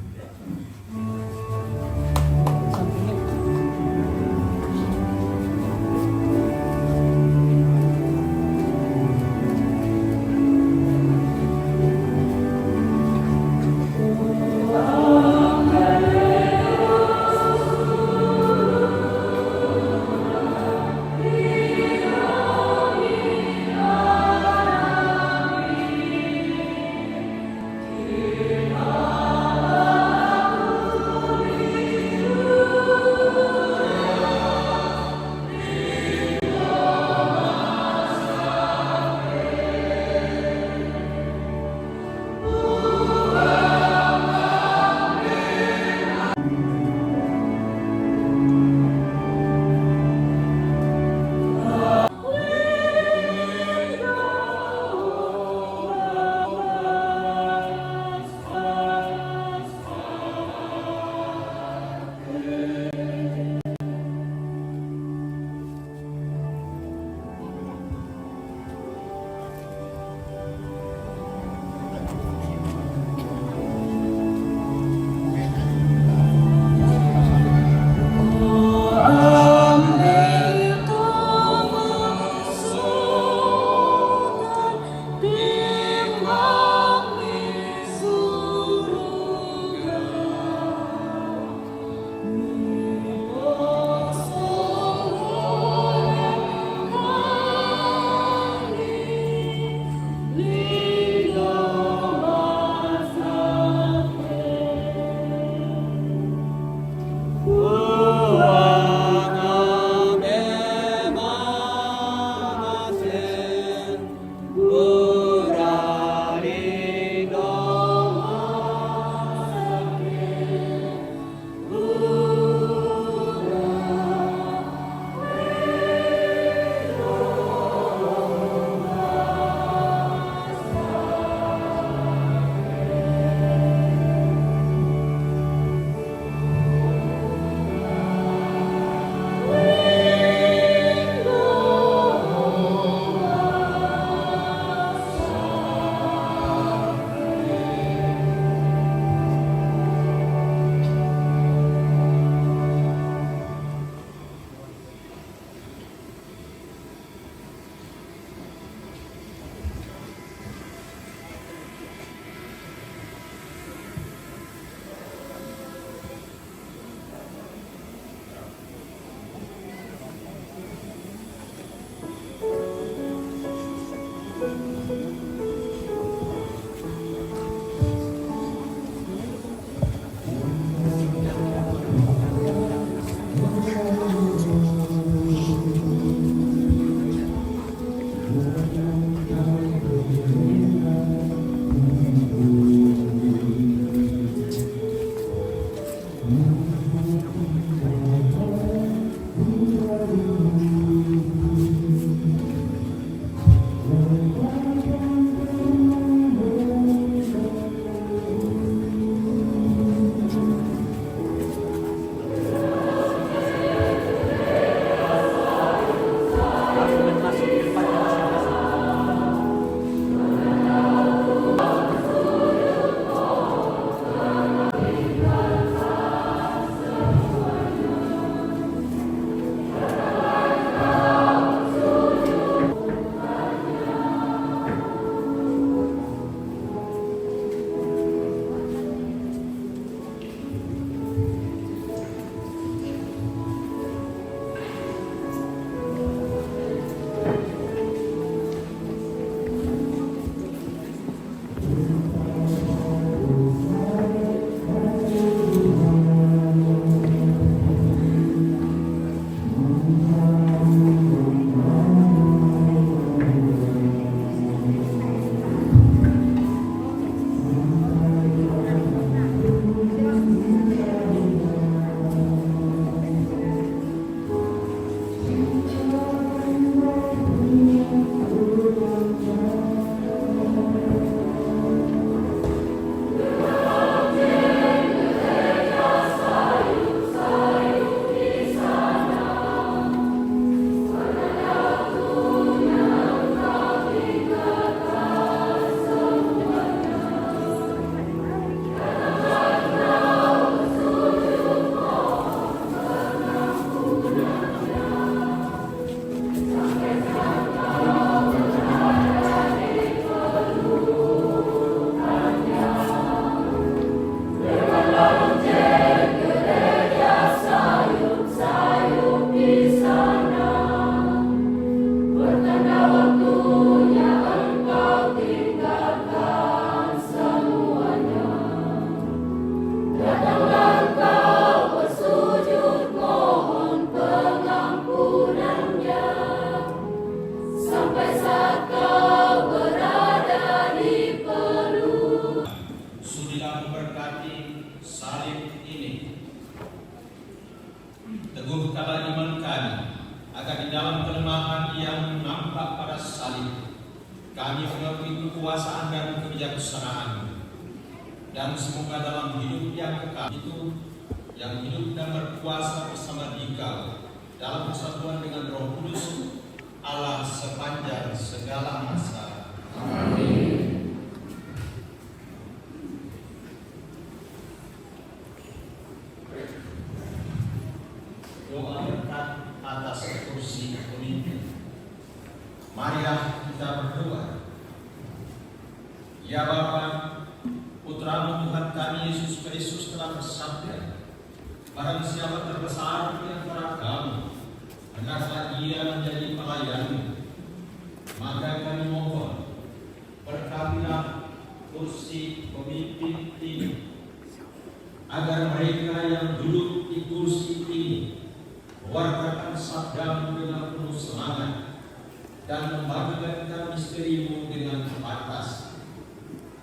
Teguhkanlah iman kami, agar di dalam kelemahan yang nampak pada salib, kami mengakui kekuasaan dan kebijaksanaan, dan semoga dalam hidup yang kekal itu, yang hidup dan berkuasa bersama Dikau dalam persatuan dengan Roh Kudus, Allah sepanjang segala masa. Amin. Doa berkat atas kursi pemimpin. Marilah kita berdoa. Ya Bapa, Putra-Mu Tuhan kami Yesus Kristus telah bersabda, barang siapa terbesar di antara kamu, hendaklah ia menjadi pelayan-Mu. Maka kami mohon, berkatilah kursi pemimpin ini, agar mereka yang duduk di kursi ini mewartakan sabda-Mu dengan penuh semangat dan membagikan misteri-Mu dengan pantas.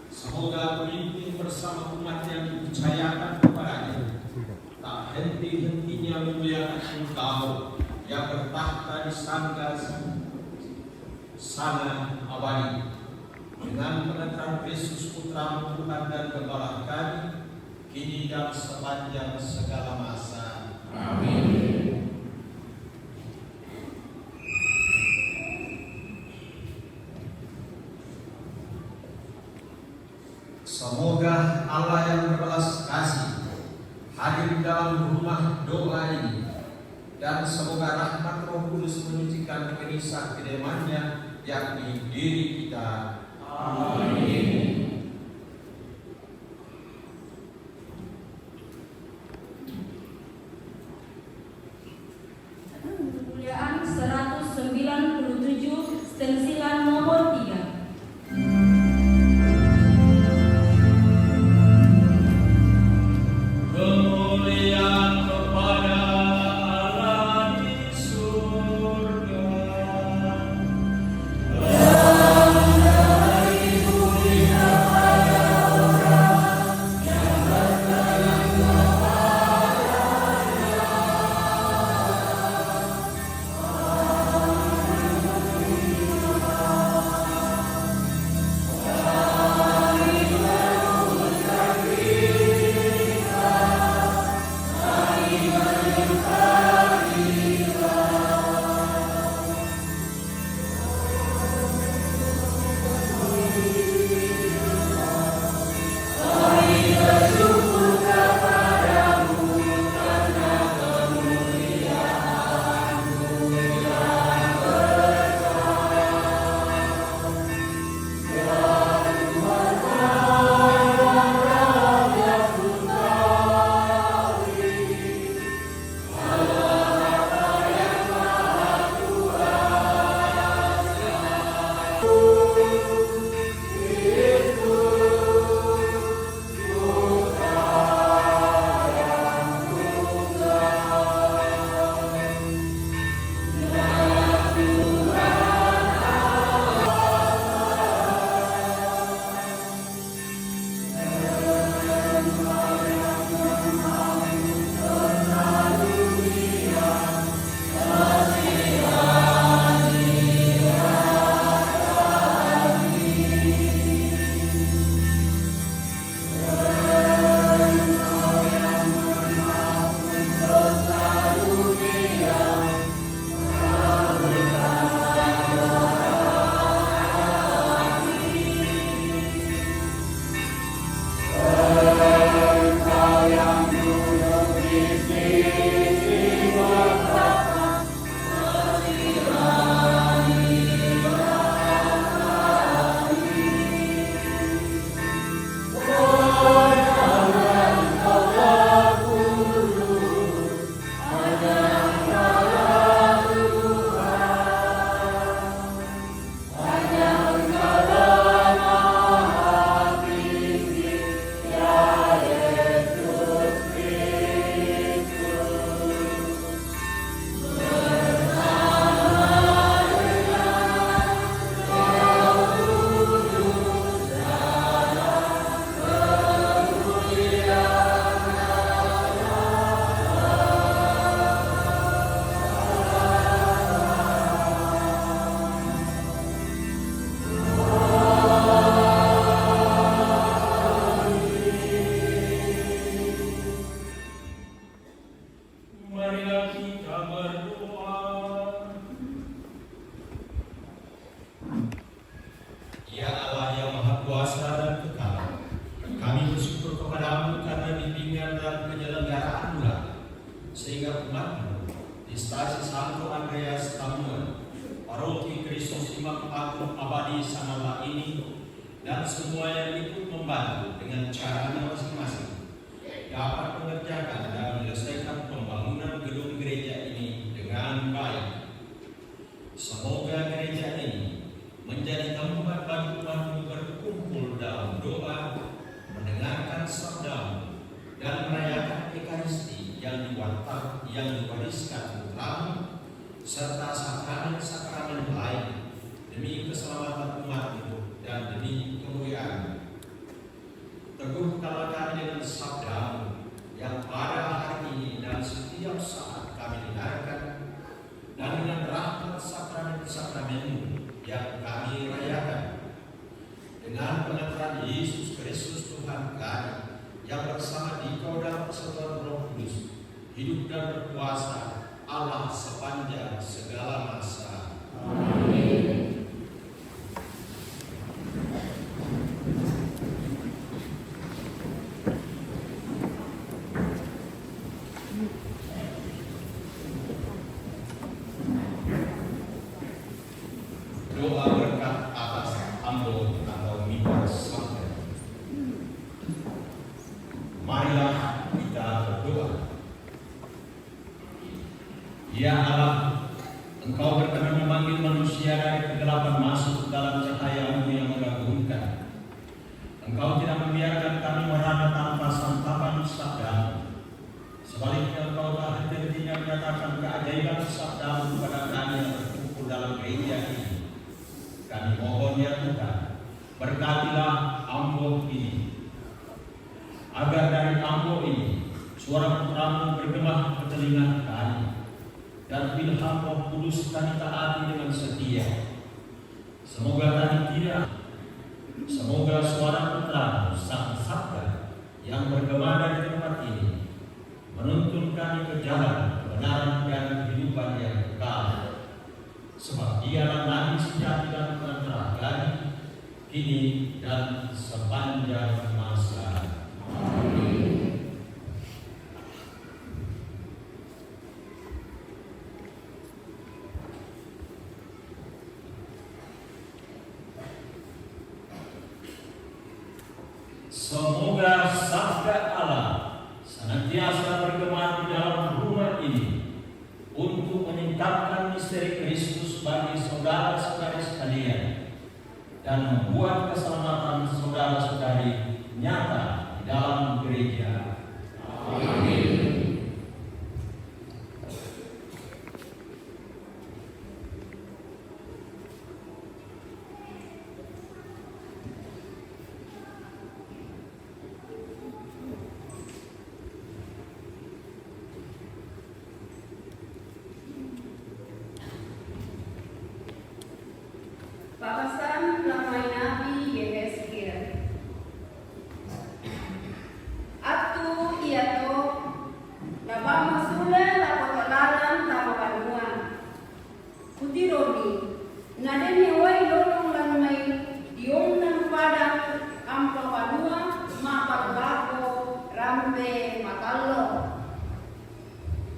Semoga pemimpin bersama umat yang dipercayakan kepadanya tak henti-hentinya memuliakan Engkau yang bertahta di sangga sana abadi, dengan penentang Kristus Putra Tuhan dan Gembala kami, kini dan sepanjang segala masa. Amin. Semoga Allah yang berbelas kasih hadir di dalam rumah doa ini, dan semoga rahmat Roh Kudus menyucikan genisah kediamannya yakni diri kita. Amin. Kemuliaan 197 stensilan nomor 3. kuasa dan kekal. Kami bersyukur kepadamu karena bimbingan dan penyelenggaraan bulan, sehingga umatmu di stasi Santo Andreas Tamuan, Paroki Kristus Imam Agung Abadi Sanala ini, dan semua yang ikut membantu dengan caranya masing-masing, dapat mengerjakan dan menyelesaikan pembangunan gedung gereja ini dengan baik. Semoga gereja ini menjadi tempat bagi umatmu berkumpul dalam doa, mendengarkan sabdamu, dan merayakan Ekaristi yang diwariskan putramu, serta sakramen-sakramen lain demi keselamatan umatmu dan demi kemuliaan. Teguhkanlah kami dengan sabdamu yang pada hari ini dan setiap saat kami dengarkan, dan dengan rahmat sakramen-sakramenmu yang kami rayakan, dengan pengantaran Yesus Kristus Tuhan kami, yang bersama Dikau dalam persekutuan Roh Kudus, hidup dan berkuasa Allah sepanjang segala masa. Amin. Doa berkat atas Ambo atau mimbar sampai. Marilah kita berdoa. Ya Allah, Engkau berkenan memanggil manusia dari kegelapan masuk dalam cahaya-Mu yang mengagumkan. Engkau tidak membiarkan kami merana tanpa santapan sabda-Mu. Sebaliknya Engkau tak henti-hentinya menyatakan keajaiban sabda-Mu kepada kami yang berkumpul dalam gereja ini. Kami mohon ya Tuhan, berkatilah Ambo ini, agar dari Ambo ini suara putra-Mu bergema ke telinga kami, dan ilham Roh Kudus kami taati dengan setia. Semoga suara putra-Mu sang sabda yang bergema dari tempat ini menuntun kami ke jalan kebenaran dan kehidupan yang kekal. Sebab Dialah Nabi sejati dan penentera kami, kini dan sepanjang masa. Amin. Semoga sabda Allah senantiasa bergema di dalam rumah ini untuk meningkatkan misteri Kristus bagi saudara-saudari sekalian dan membuat keselamatan saudara-saudari nyata di dalam gereja. Amin. Papasan lamai Nabi Yehezkiel. Atu iato nabama sule la kotalaran tama banua. Kutironi nadeni wai lorong lamai diom nan padang ampa banua mapagako rampe matallo.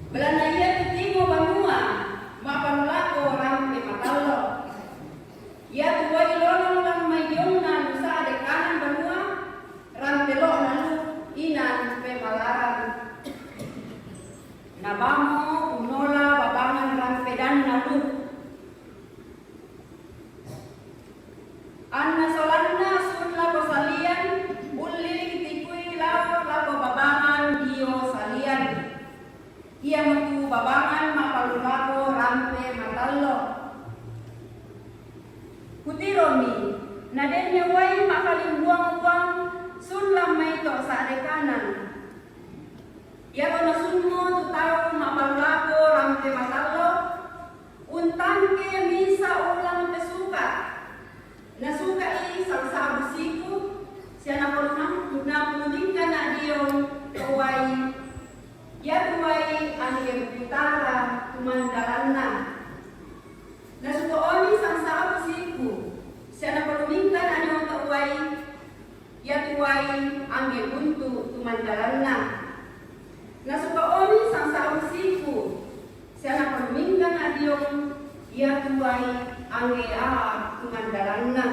Belanda ia ketimo banua mapanulako rampe matallo. Ya tuwai lorong lang may yung na nusa de kanan banua rantelo nalu inan pemalaran. Nabamo unola babangan rampedan nalu. Anna solanna sunla ko salian uliling tikui lao lako babangan dio salian. Ia metu babangan mapalulako rampe matallo. Kutiromi, nadenya wai makaling buang-buang sun lamay to sa kanan. Ya kono sunmo tutao mapalako rampe matalo, untangke misa ulang pesuka. Nasuka salsabu siku, siya napulingkan na diyong kawai. Ya tuwai ang putara kumandaran na. Nasukooni sang sabu siku, siya napulingkan anyong kawai tuai angge untuk tumandalanna. Nasuka oni sang sausiku, siana perminggan adiong ia tuai angge tumandalanna.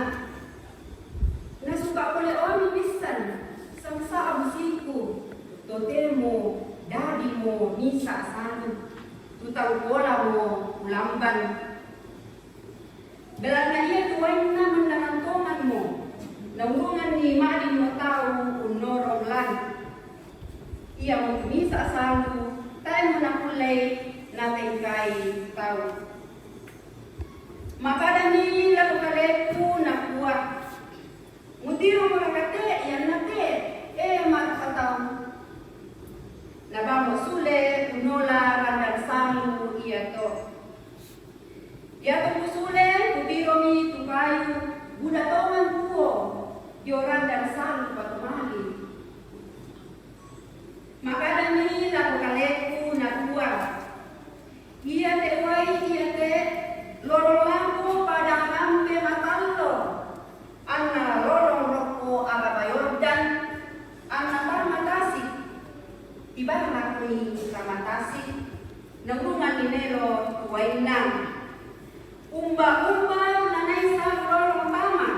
Nasuka oleh oni pisan sang sausiku, totemo dadimo misa sanu, tutang bola mo ulamban. Belanda ia tuai na mendangan mo. Naungan ni madi mo tau unorong lan. Ia mo misa sanu, tayo mo nakulay na tengkay tau. Makada ni lato kalepu na kuat. Mutiro mga kate, yan nate, magkataw. Nabamo sule, unola, randang sanu, iya to. Iya to musule, mutiro mi tukayu, buda toman buo. Yoran dan salu patumali. Maka demi laku kaleku nakua. Ia te wai ia te lorong lampu pada ampe matallo. Anna lorong roko agaba Yordan. Anna parmatasi. Tiba nakui ramatasi. Nanggungan ninelo tuwainang. Umba-umba nanay sa lorong pama.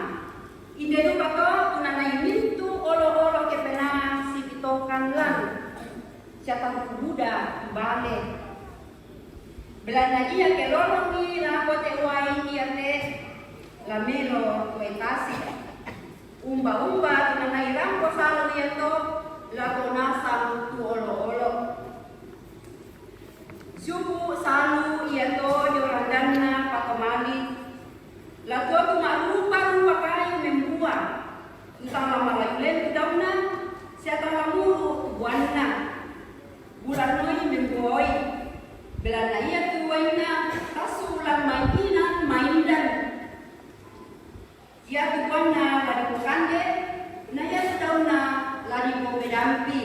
Ide lupa to tunanay mintu olo-olo ke pena si pitokan lang. Siapa Buddha bale. Belanda iya ke lorong ni lako te wai iya te lamelo kuetasi. Umba-umba tunanay rampo salo iya to lako nasang tu olo-olo. Suku salu iya to yoradana patomali. Lato tu marupa-rupa kayu membuat. Entah lama layu dauna, siapa lamuru buana. Bulan noi membuai. Belanda ia tuaina, tasulan mainan maindan. Ia tuana lari kande, naya dauna lari pedampi.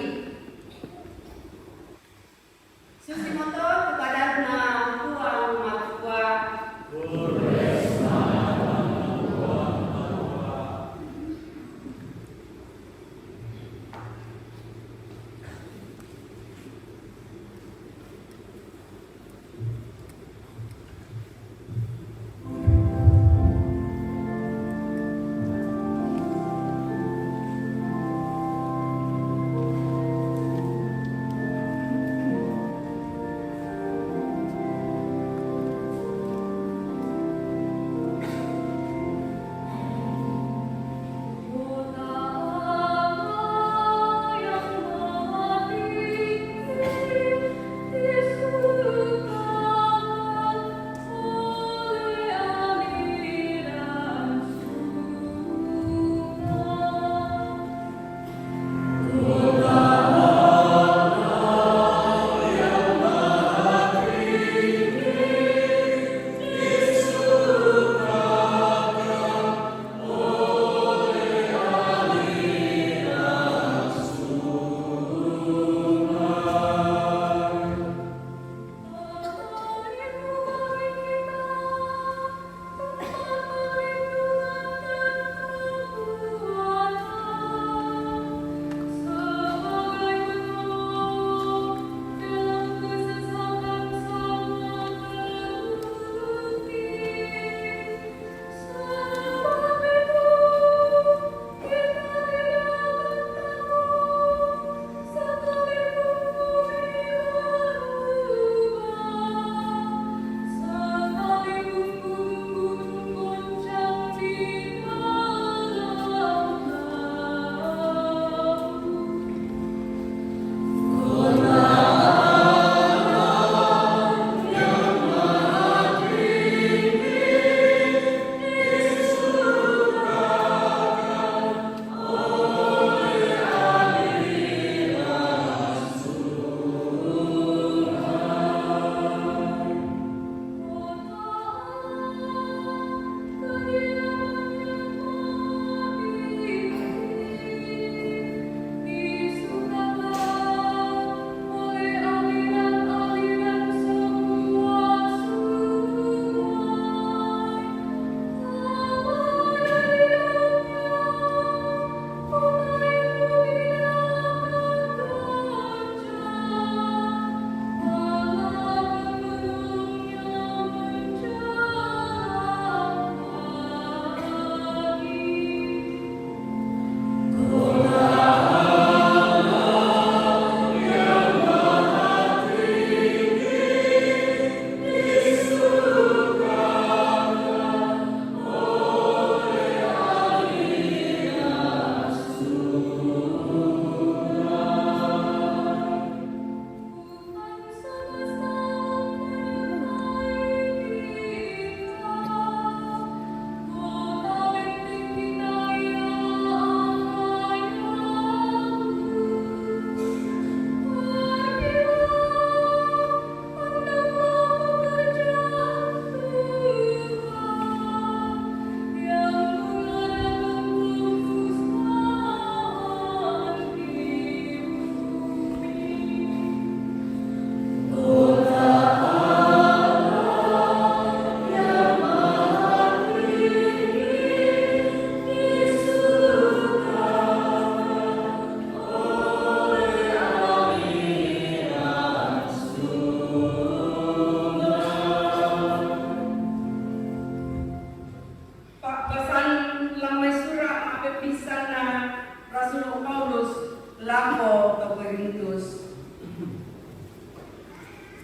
lampo ke Korintus.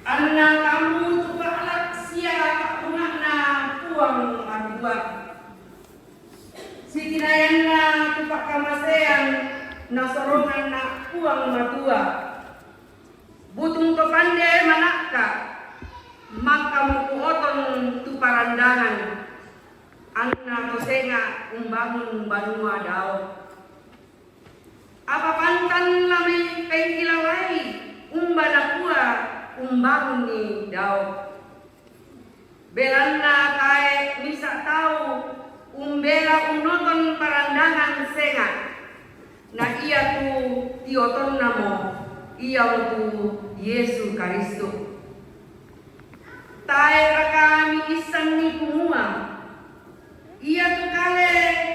Anak kamu tukaklah sia punakna puang madua. Sikinayanna tupak kamasean nasorongan na puang madua. Butung kepande manakka maka mukuoton tu parandangan. Anna tosenga umbangun banua dao. Apa pantan lami pengkilawai umbanakua umbangun ni dao. Belanna kae misa tahu umbela unoton parandangan senga. Na iya tu tioton namo iya tu Yesus Kristus. Tae rakami isan ni kumua. Ia tu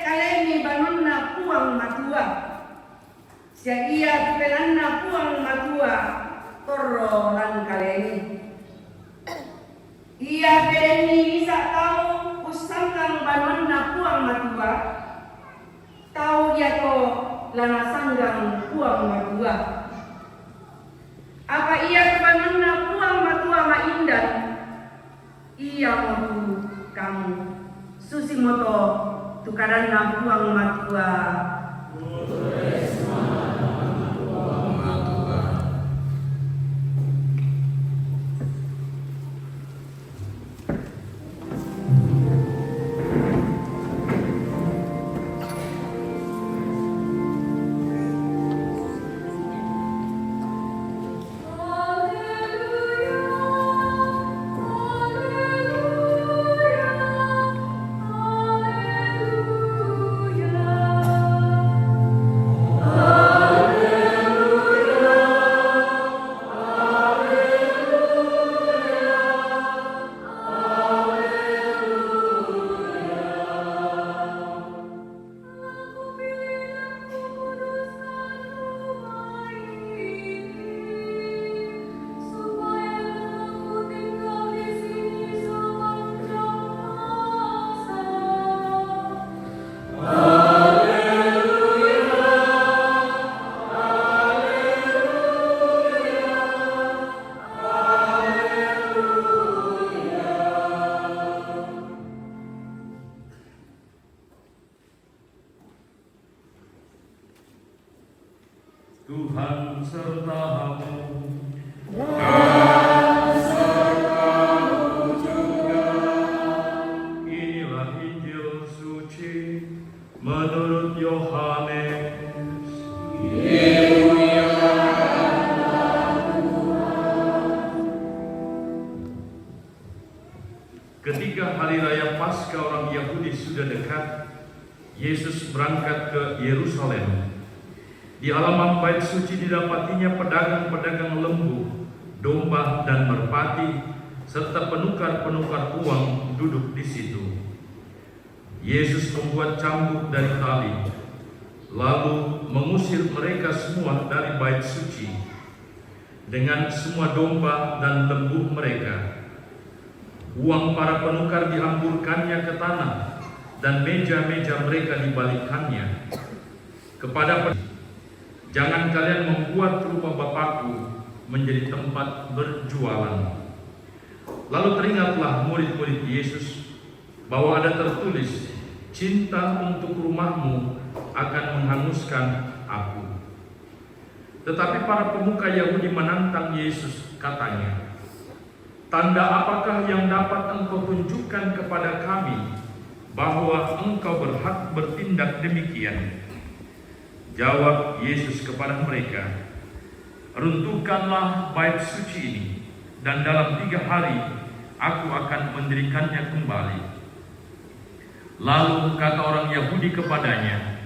kalemi banonna puang matua. Sia ia tu pelanna puang matua torro lan kalemi. Ia pedeni bisa tahu usangkang banonna puang matua. Tahu ia to lana sanggang puang matua. Apa ia tu banonna puang matua maindan? Ia mau kamu susi moto tukaran na puang matua. Tuhan sertamu. Inilah Injil suci menurut Yohanes. Ketika hari raya Paskah orang Yahudi sudah dekat, Yesus berangkat ke Yerusalem. Di halaman bait suci didapatinya pedagang-pedagang lembu, domba dan merpati, serta penukar-penukar uang duduk di situ. Yesus membuat cambuk dari tali, lalu mengusir mereka semua dari bait suci dengan semua domba dan lembu mereka. Uang para penukar dihamburkannya ke tanah dan meja-meja mereka dibalikkannya. Kepada jangan kalian membuat rumah Bapakku menjadi tempat berjualan. Lalu teringatlah murid-murid Yesus bahwa ada tertulis, cinta untuk rumahmu akan menghanguskan aku. Tetapi para pemuka Yahudi menantang Yesus, katanya, tanda apakah yang dapat engkau tunjukkan kepada kami bahwa engkau berhak bertindak demikian? Jawab Yesus kepada mereka, runtuhkanlah bait suci ini, dan dalam 3 hari aku akan mendirikannya kembali. Lalu kata orang Yahudi kepadanya,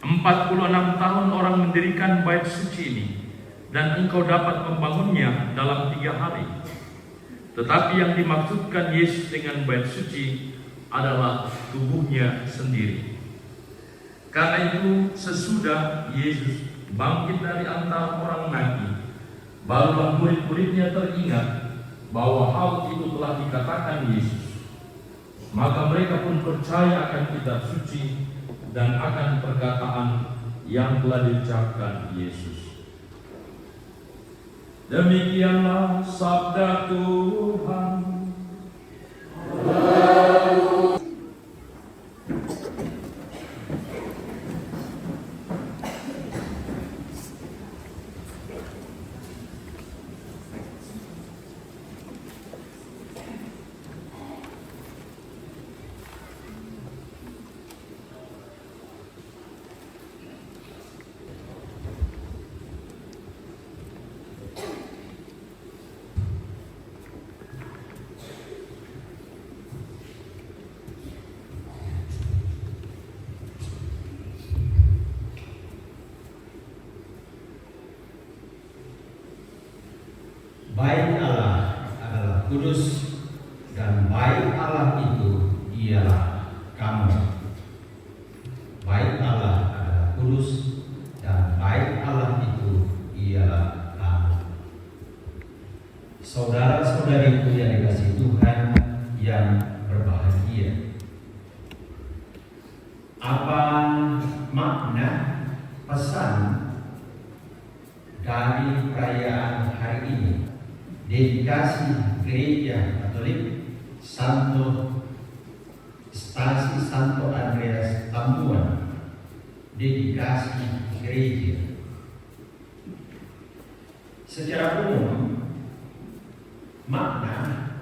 46 tahun orang mendirikan bait suci ini, dan engkau dapat membangunnya dalam 3 hari. Tetapi yang dimaksudkan Yesus dengan bait suci adalah tubuhnya sendiri. Karena itu sesudah Yesus bangkit dari antara orang mati, barulah murid-muridnya teringat bahwa hal itu telah dikatakan Yesus. Maka mereka pun percaya akan kitab suci dan akan perkataan yang telah diucapkan Yesus. Demikianlah sabda Tuhan. Baik Allah adalah kudus, dan baik Allah itu ialah kamu. Baik Allah adalah kudus, dan baik Allah itu ialah kamu. Saudara-saudariku yang dikasihi Tuhan yang berbahagia, apa makna pesan dari perayaan hari ini? Dedikasi Gereja Katolik Stasi Santo Andreas Tambuan. Dedikasi gereja. Secara umum, makna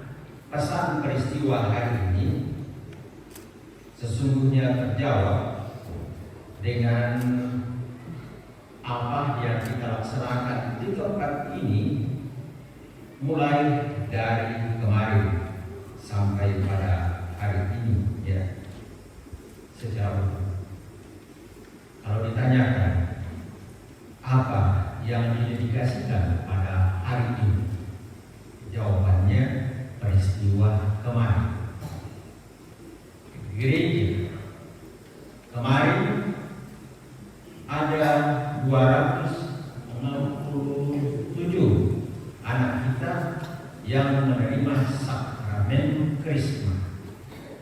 pesan peristiwa hari ini sesungguhnya terjawab dengan apa yang kita laksanakan di tempat ini mulai dari kemarin sampai pada hari ini, ya. Secara kalau ditanyakan apa yang didedikasikan pada hari ini, jawabannya peristiwa kemarin. Gereja kemarin ada 267 anak kita yang menerima sakramen Krisma,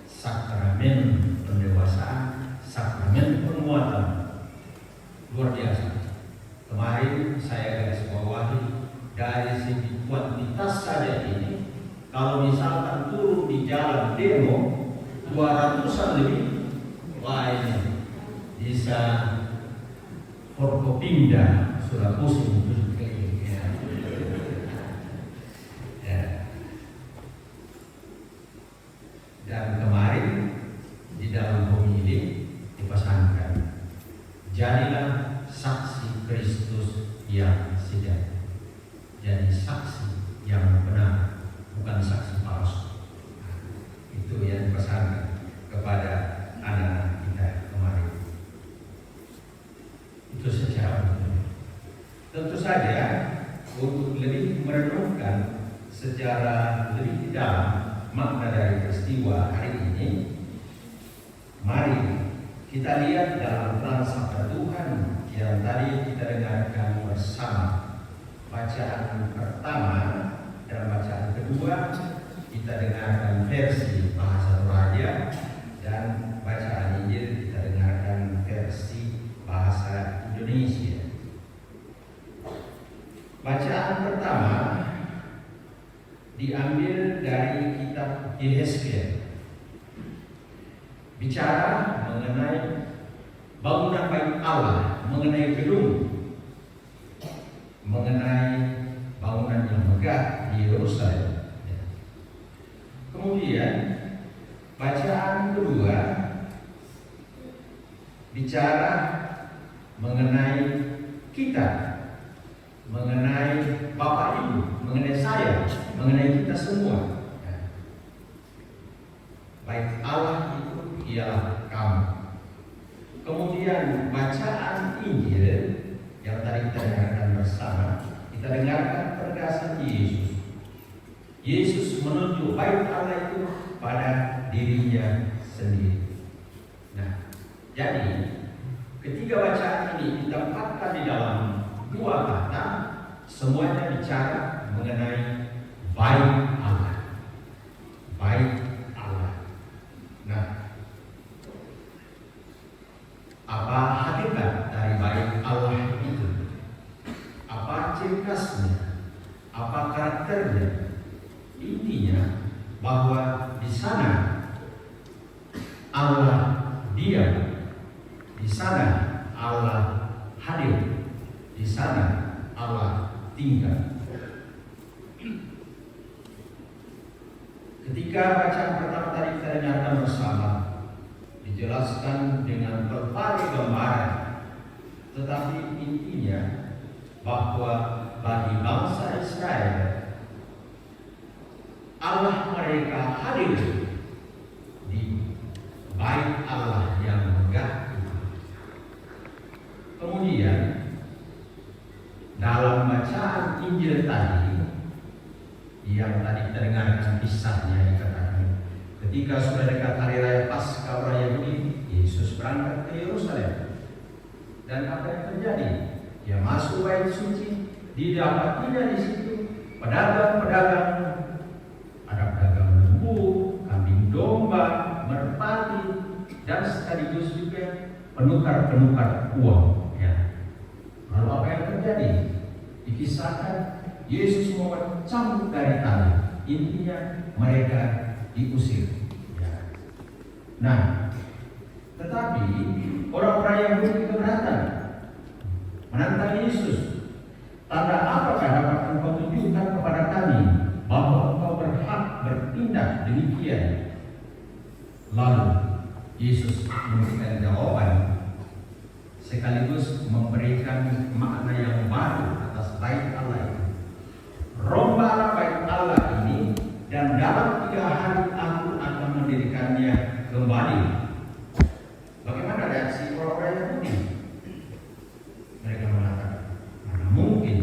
sakramen pendewasaan, sakramen penguatan. Luar biasa. Kemarin saya garis bawahi, dari segi kuantitas saja ini, kalau misalkan turun di jalan demo 200-an lebih, wah ini bisa Forkopimda Sulawesi dan kemarin di dalam homili dipesankan, jadilah saksi Kristus yang sejati. Jadi saksi yang benar, bukan saksi palsu. Itu yang dipesankan kepada anak kita kemarin. Itu secara umum. Tentu saja untuk lebih merenungkan secara lebih dalam makna dari peristiwa hari ini, mari kita lihat dalam terang sabda Tuhan yang tadi kita dengarkan bersama. Bacaan pertama dan bacaan kedua kita dengarkan versi bahasa Toraja, dan bacaan Injil kita dengarkan versi bahasa Indonesia. Bacaan pertama diambil dari kitab Yehezkiel, bicara mengenai bangunan bait Allah, mengenai gedung, mengenai bangunan yang megah di Yerusalem. Kemudian bacaan kedua bicara mengenai kita, mengenai Bapak Ibu, mengenai saya, mengenai kita semua. Baik Allah itu ialah kamu. Kemudian bacaan Injil yang tadi kita dengarkan bersama, kita dengarkan perkataan Yesus. Yesus menunjuk bait Allah itu pada dirinya sendiri. Nah, jadi ketiga bacaan ini ditempatkan di dalam dua kata, semuanya bicara mengenai bait Allah. Bait Allah. Nah, apa hakikat dari bait bahwa di sana Allah diam, di sana Allah hadir, di sana Allah tinggal. Ketika bacaan pertama tadi kita dengarkan bersama, dijelaskan dengan berbagai gambaran, tetapi intinya bahwa bagi bangsa Israel, Allah mereka hadir di bait Allah yang megah itu. Kemudian dalam bacaan Injil tadi, yang tadi kita dengarkan kisahnya, dikatakan ketika sudah dekat hari raya Paskah orang Yahudi, Yesus berangkat ke Yerusalem. Dan apa yang terjadi? Dia masuk bait suci, didapatinya di situ pedagang-pedagang, ada pedagang lembu, kambing domba, merpati, dan sekaligus juga penukar-penukar uang. Ya. Lalu apa yang terjadi? Dikisahkan Yesus mau mencambuk dari tanah. Intinya mereka diusir. Ya. Nah, tetapi orang-orang Yahudi keberatan, menantang Yesus. Tanda apakah dapat engkau tunjukkan kepada kami bahwa engkau berhak bertindak demikian? Lalu Yesus memberikan jawaban sekaligus memberikan makna yang baru atas bait Allah itu. Rombalah bait Allah ini, dan dalam 3 hari aku akan mendirikannya kembali. Bagaimana reaksi orang-orang Yahudi? Mereka mengatakan, mana mungkin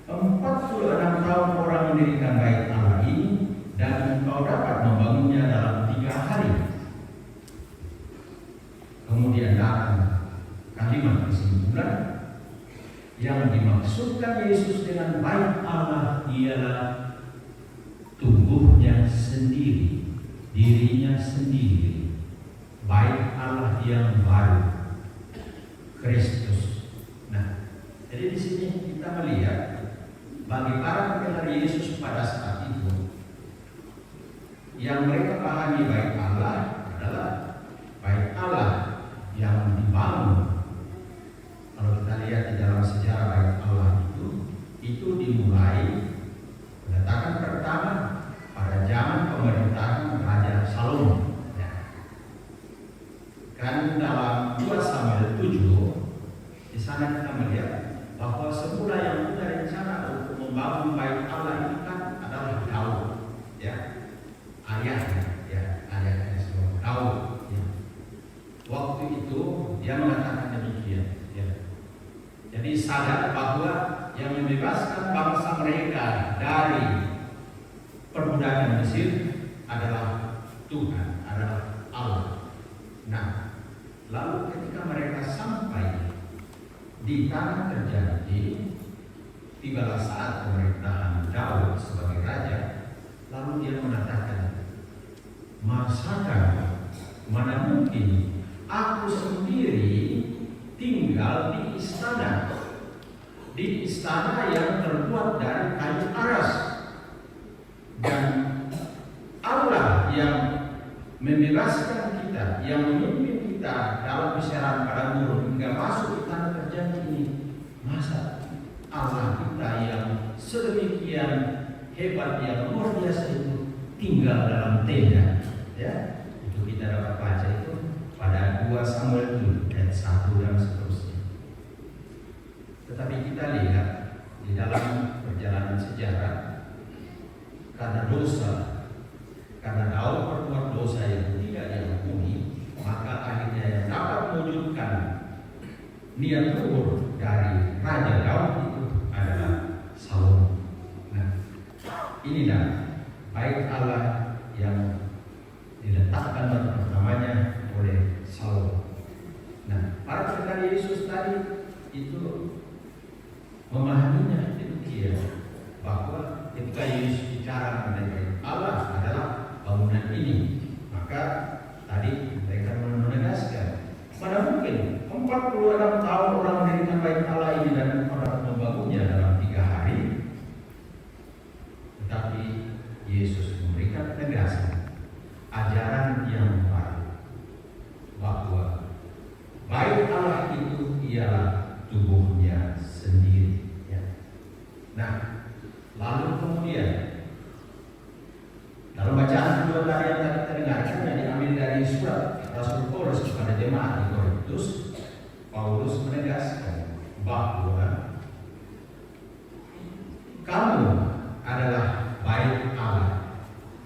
46 tahun orang mendirikan bait Allah ini dan engkau dapat membangunnya dalam 3 hari. Kemudian datang kalimat kesimpulan, yang dimaksudkan Yesus dengan bait Allah ialah tubuhnya sendiri, dirinya sendiri, bait Allah yang baru, Kristus. Nah, jadi di sini kita melihat bagi para pembela Yesus pada saat itu, yang mereka pahami bait Allah adalah bait Allah yang dibangun. Kalau kita lihat di dalam sejarah bait Allah itu dimulai ledakan pertama pada zaman pemerintahan Raja Salomo. Ya. Kan dalam 2 Samuel 7 di sana kita melihat bahwa semula yang punya rencana untuk membangun bait Allah itu kan adalah Daud, ya, ayahnya, ya, ayahnya semua Daud. Ya. Waktu itu dia mengatakan demikian. Jadi sadar bahwa yang membebaskan bangsa mereka dari perbudakan Mesir adalah Tuhan, adalah Allah. Nah, lalu ketika mereka sampai di tanah terjadi, tibalah saat pemerintahan Daud sebagai raja. Lalu dia mengatakan, masakan mana mungkin aku sendiri tinggal di istana yang terbuat dari kayu aras, dan Allah yang membebaskan kita, yang memimpin kita dalam perjalanan padang gurun hingga masuk di tanah terjanji ini. Masa Allah kita yang sedemikian hebat, yang luar biasa itu tinggal dalam tenda? Ya, itu kita dapat baca itu pada 2 Samuel 7 ayat 1 dan seterusnya. Tetapi kita lihat di dalam perjalanan sejarah, karena dosa, karena Daud berbuat dosa yang tidak diampuni, maka akhirnya yang dapat mewujudkan niat luhur dari Raja Daud itu adalah Salomo. Nah, inilah bait Allah yang diletakkan pertamanya oleh Salomo. Nah, para pembela Yesus tadi itu memahaminya demikian, bahwa ketika Yesus bicara mengenai Allah adalah bangunan ini, maka tadi mereka menegaskan, mana mungkin 46 tahun orang mendirikan bait Allah ini dan orang membangunnya dalam 3 hari. Tetapi Yesus memberikan tegas ialah tubuhnya sendiri. Ya. Nah, lalu kemudian dalam bacaan kedua tadi yang tadi kita dengarkan yang diambil dari surat Rasul Paulus kepada jemaat di Korintus, Paulus menegaskan bahwa kamu adalah bait Allah.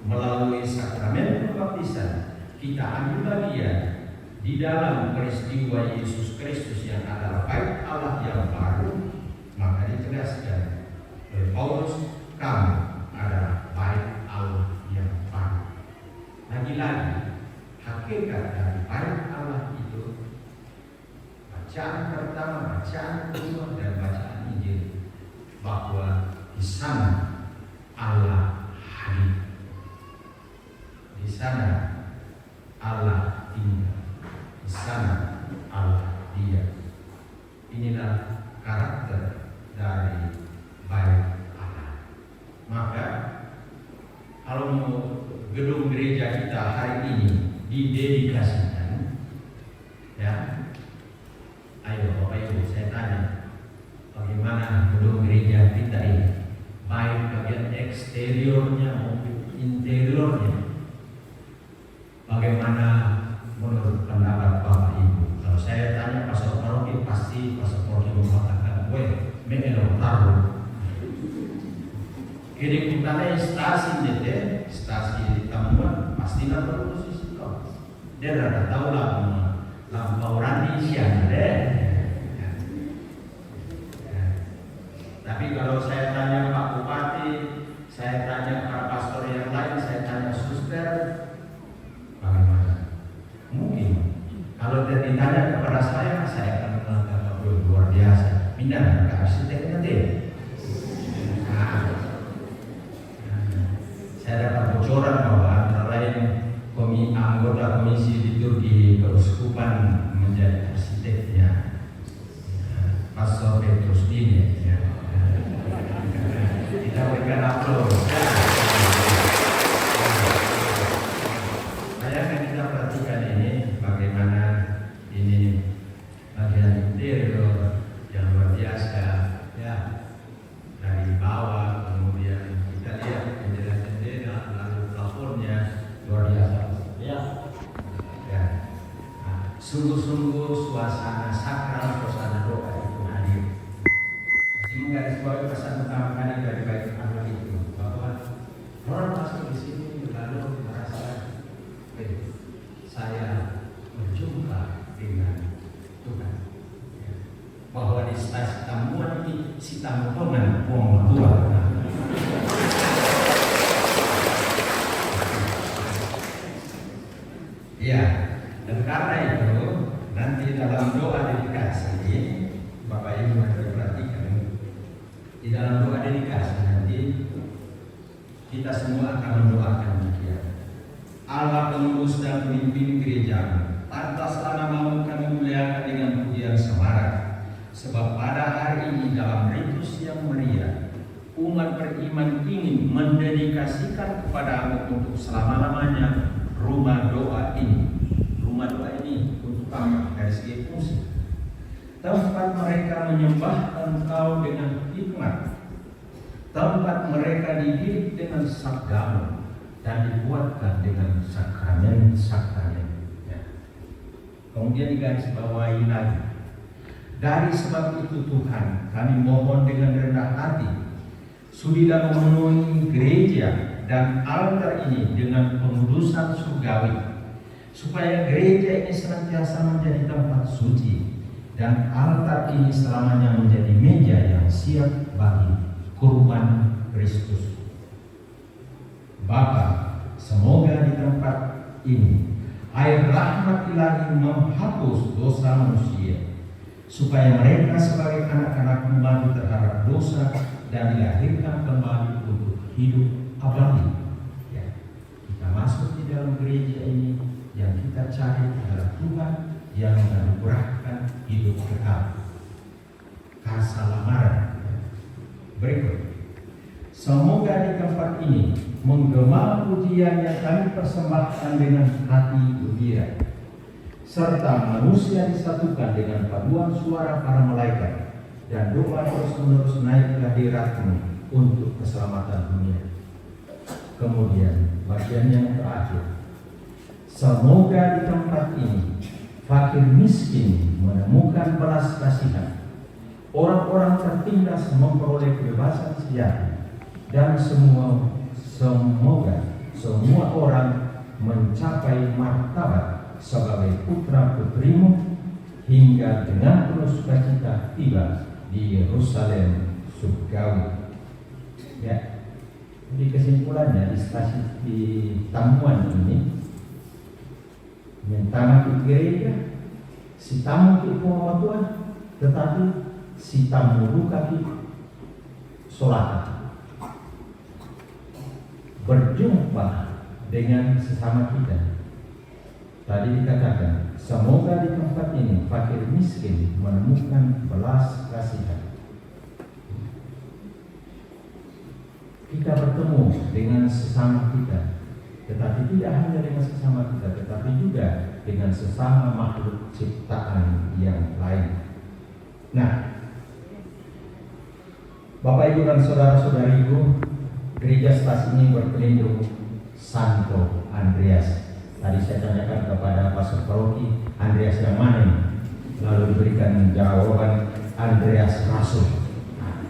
Melalui sakramen pembaptisan kita ambil bagian di dalam peristiwa Yesus Kristus yang adalah bait Allah yang baru. Maka ditegaskan oleh Paulus, kamu adalah bait Allah yang baru. Lagi-lagi hakikat dari bait Allah itu bacaan pertama, bacaan kedua, dan bacaan Injil, bahwa di sana Allah hadir, di sana Allah tinggal, di sana Allah diam. Inilah karakter dari bait Allah. Maka kalau gedung gereja kita hari ini didedikasikan, ya, ayo Bapak Ibu saya tanya, bagaimana gedung gereja kita ini, baik bagian eksteriornya maupun interiornya, bagaimana menurut pendapat Bapak Ibu? Kalau saya tanya pastor paroki, pasti pastor paroki mengatakan, memang taruh. Kini kutanya stasi dete, stasi tamuan, pasti nak berusaha itu. Dia dah tahu lah lampau rani siang deh. Tapi kalau saya tanya Pak Bupati, saya tanya para pastor yang lain, saya tanya suster, bagaimana? Mungkin kalau dia ditanya kepada saya akan mengatakan luar biasa. Minta ke arsitek nanti. Saya dapat bocoran bahwa antara lain anggota komisi liturgi keuskupan menjadi arsiteknya Pastor Petrus ini. Kita berikan aplaus. Saya akan kita perhatikan ini bagaimana ini bagian interior yang luar biasa, ya, dari bawah kemudian kita lihat jendela-jendela lalu plafonnya luar biasa, ya. Nah, sungguh-sungguh suasana sakral, suasana doa itu hadir. Jadi menggarisbawahi pesan utama kali dari bait Allah itu bahwa orang masuk di sini lalu merasa saya berjumpa dengan Tuhan. Bahwa di stasi tamuan ini si tamuan uang Tuhan. Ya, dan karena itu nanti dalam doa dedikasi, Bapak Ibu harus perhatikan, di dalam doa dedikasi nanti kita semua akan mendoakan demikian. Allah pengurus dan pemimpin gereja, pantaslah namamu kami muliakan dengan pujian semarak. Sebab pada hari ini dalam ritus yang meriah, umat beriman ingin mendedikasikan kepadamu untuk selama-lamanya rumah doa ini. Rumah doa ini untuk apa? Dari segi fungsi. Tempat mereka menyembah Engkau dengan hikmat. Tempat mereka dididik dengan sabdamu dan dibuatkan dengan sakramen-sakramen. Ya. Kemudian digarisbawahi lagi. Dari sebab itu Tuhan, kami mohon dengan rendah hati, sudilah memenuhi gereja dan altar ini dengan pengudusan surgawi, supaya gereja ini senantiasa menjadi tempat suci dan altar ini selamanya menjadi meja yang siap bagi kurban Kristus. Bapa, semoga di tempat ini air rahmat ilahi menghapus dosa manusia, supaya mereka sebagai anak-anak kembali terhadap dosa dan dilahirkan kembali untuk hidup abadi. Ya. Kita masuk di dalam gereja ini, yang kita cari adalah Tuhan yang menganugerahkan hidup kekal. Kasalamaran. Berikut. Semoga di tempat ini menggema pujian yang kami persembahkan dengan hati gembira, serta manusia disatukan dengan paduan suara para malaikat dan doa terus-menerus naik ke hadirat-Mu untuk keselamatan dunia. Kemudian bagian yang terakhir, semoga di tempat ini fakir miskin menemukan belas kasihan, orang-orang tertindas memperoleh kebebasan sejati, dan semoga semua orang mencapai martabat sebagai putra putrimu hingga dengan penuh sukacita tiba di Yerusalem surgawi. Ya, di kesimpulannya di tamuan ini mentama ke gereja, si tamu ke rumah Tuhan, tetapi si tamu buka ke sholat, berjumpa dengan sesama kita. Tadi dikatakan, semoga di tempat ini fakir miskin menemukan belas kasihan. Kita bertemu dengan sesama kita, tetapi tidak hanya dengan sesama kita, tetapi juga dengan sesama makhluk ciptaan yang lain. Nah, Bapak Ibu dan saudara-saudariku, gereja Stasi ini berpelindung Santo Andreas. Tadi saya tanyakan kepada Pastor Paroki, Andreas yang mana ini? Lalu diberikan jawaban Andreas Rasul. Nah,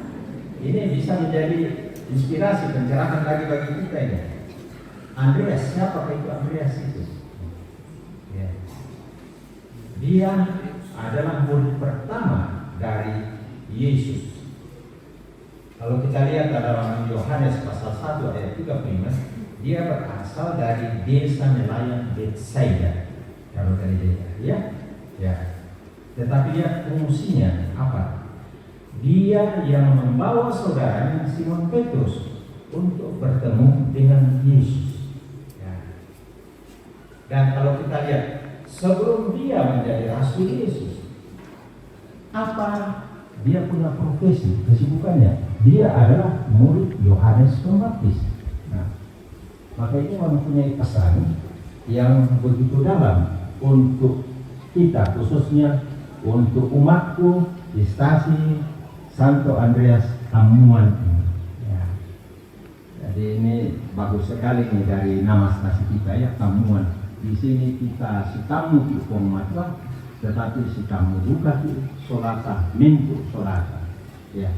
ini bisa menjadi inspirasi, pencerahan lagi bagi kita ini. Andreas, siapa itu Andreas itu? Ya. Dia adalah murid pertama dari Yesus. Kalau kita lihat dalam Yohanes pasal 1 ayat 35, dia berasal dari desa nelayan Betsaida. Kalau dari desa, ya. Tetapi dia fungsinya apa? Dia yang membawa saudaranya Simon Petrus untuk bertemu dengan Yesus. Ya. Dan kalau kita lihat sebelum dia menjadi Rasul Yesus, apa dia punya profesi, kesibukannya? Dia adalah murid Yohanes Pembaptis. Nah, maka ini mempunyai pesan yang begitu dalam untuk kita, khususnya untuk umatku di Stasi Santo Andreas Tamuan ini. Ya. Jadi ini bagus sekali nih dari nama stasi kita ya, Tamuan. Di sini kita si tamu di Komatra, tetapi si tamu buka di Solata, Minggu Solata. Ya.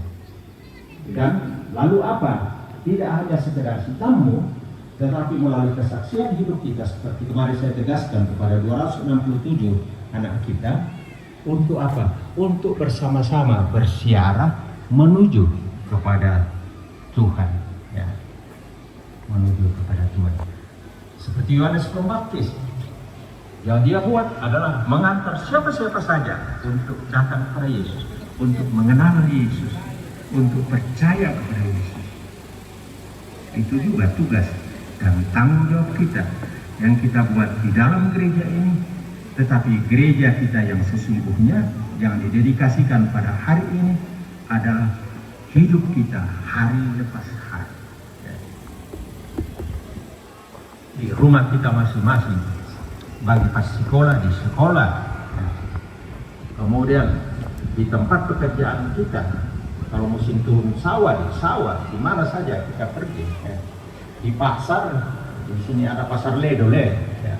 Dan lalu apa? Tidak hanya sekedar si tamu, tetapi melalui kesaksian hidup kita seperti kemarin saya tegaskan kepada 267 anak kita, untuk apa? Untuk bersama-sama bersiarah menuju kepada Tuhan, ya. Menuju kepada Tuhan. Seperti Yohanes Pembaptis, yang dia buat adalah mengantar siapa-siapa saja untuk datang kepada Yesus, untuk mengenal Yesus, untuk percaya kepada Yesus. Itu juga tugas dan tanggung jawab kita yang kita buat di dalam gereja ini, tetapi gereja kita yang sesungguhnya yang didedikasikan pada hari ini adalah hidup kita hari lepas hari. Di rumah kita masing-masing, bagi pas sekolah di sekolah, kemudian di tempat pekerjaan kita, kalau musim turun sawah di sawah, di mana saja kita pergi, di pasar, di sini ada pasar Ledole, ya.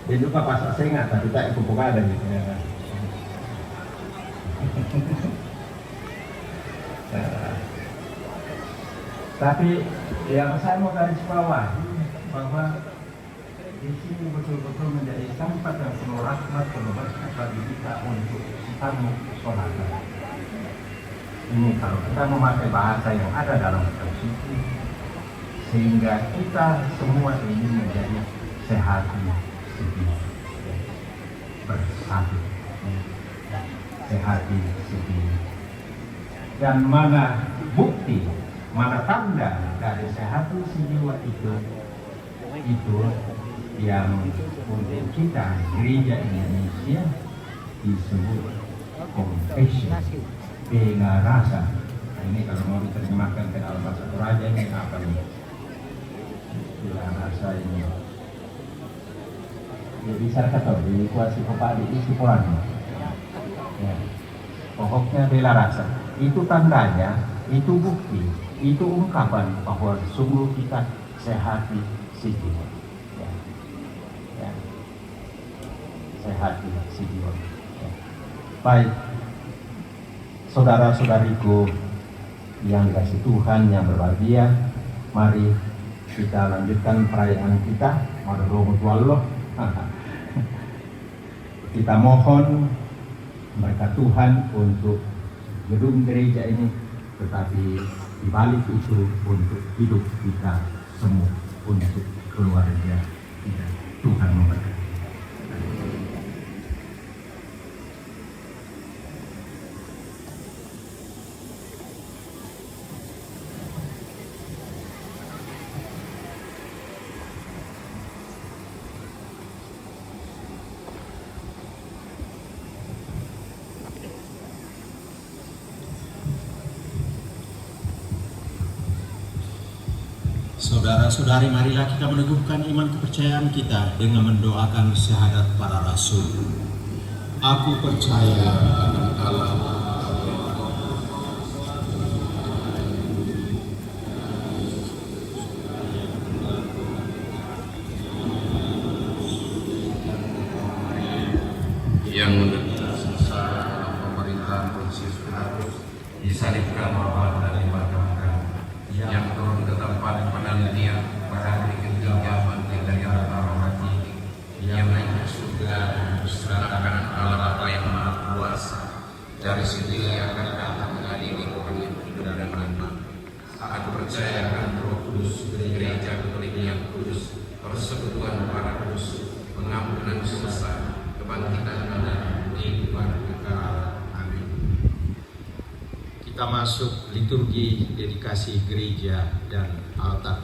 Dan juga pasar Sengat, tapi tak ikut ada gitu. Ya. Tapi yang saya mau garis bawahi bahwa di sini betul-betul menjadi tempat yang penuh rahmat, penuh berkat bagi kita untuk tamu sholat. Ini kalau kita memakai bahasa yang ada dalam kitab suci, sehingga kita semua ini menjadi sehati sedih bersatu, sehati sedih. Dan mana bukti, mana tanda dari sehati sejiwa itu yang untuk kita gereja Indonesia disebut confession, pengarasa. Ini kalau mau diterjemahkan ke dalam bahasa Toraja ini apa nih? Pengarasa ini bisa kata di kuasi kepada isi polanya. Ya. Pokoknya bela rasa. Itu tandanya, itu bukti, itu ungkapan bahwa sungguh kita sehati si jiwa. Ya. Ya. Sehati si jiwa. Ya. Baik, saudara-saudariku yang dikasih Tuhan yang berbahagia, mari kita lanjutkan perayaan kita. Warahmatullahi. Kita mohon berkat Tuhan untuk gedung gereja ini, tetapi di balik itu untuk hidup kita semua, untuk keluarga kita. Tuhan memberkati. Saudara-saudari, marilah kita meneguhkan iman kepercayaan kita dengan mendoakan syahadat para rasul. Aku percaya akan Allah yang menderita sengsara dalam pemerintahan Pontius Pilatus, disalibkan, wafat dan dimakamkan, yang turun ke tempat penantian pada hari ketiga bangkit dari antara mati, yang naik ke surga sebelah kanan Allah Bapa yang Maha Kuasa. Dari situ ia akan datang mengadili orang yang hidup dan mati. Aku percaya akan Roh Kudus, gereja Katolik yang kudus, persekutuan para kudus, pengampunan dosa, kebangkitan dan kehidupan kekal. Amin. Kita masuk liturgi dedikasi gereja dan altar.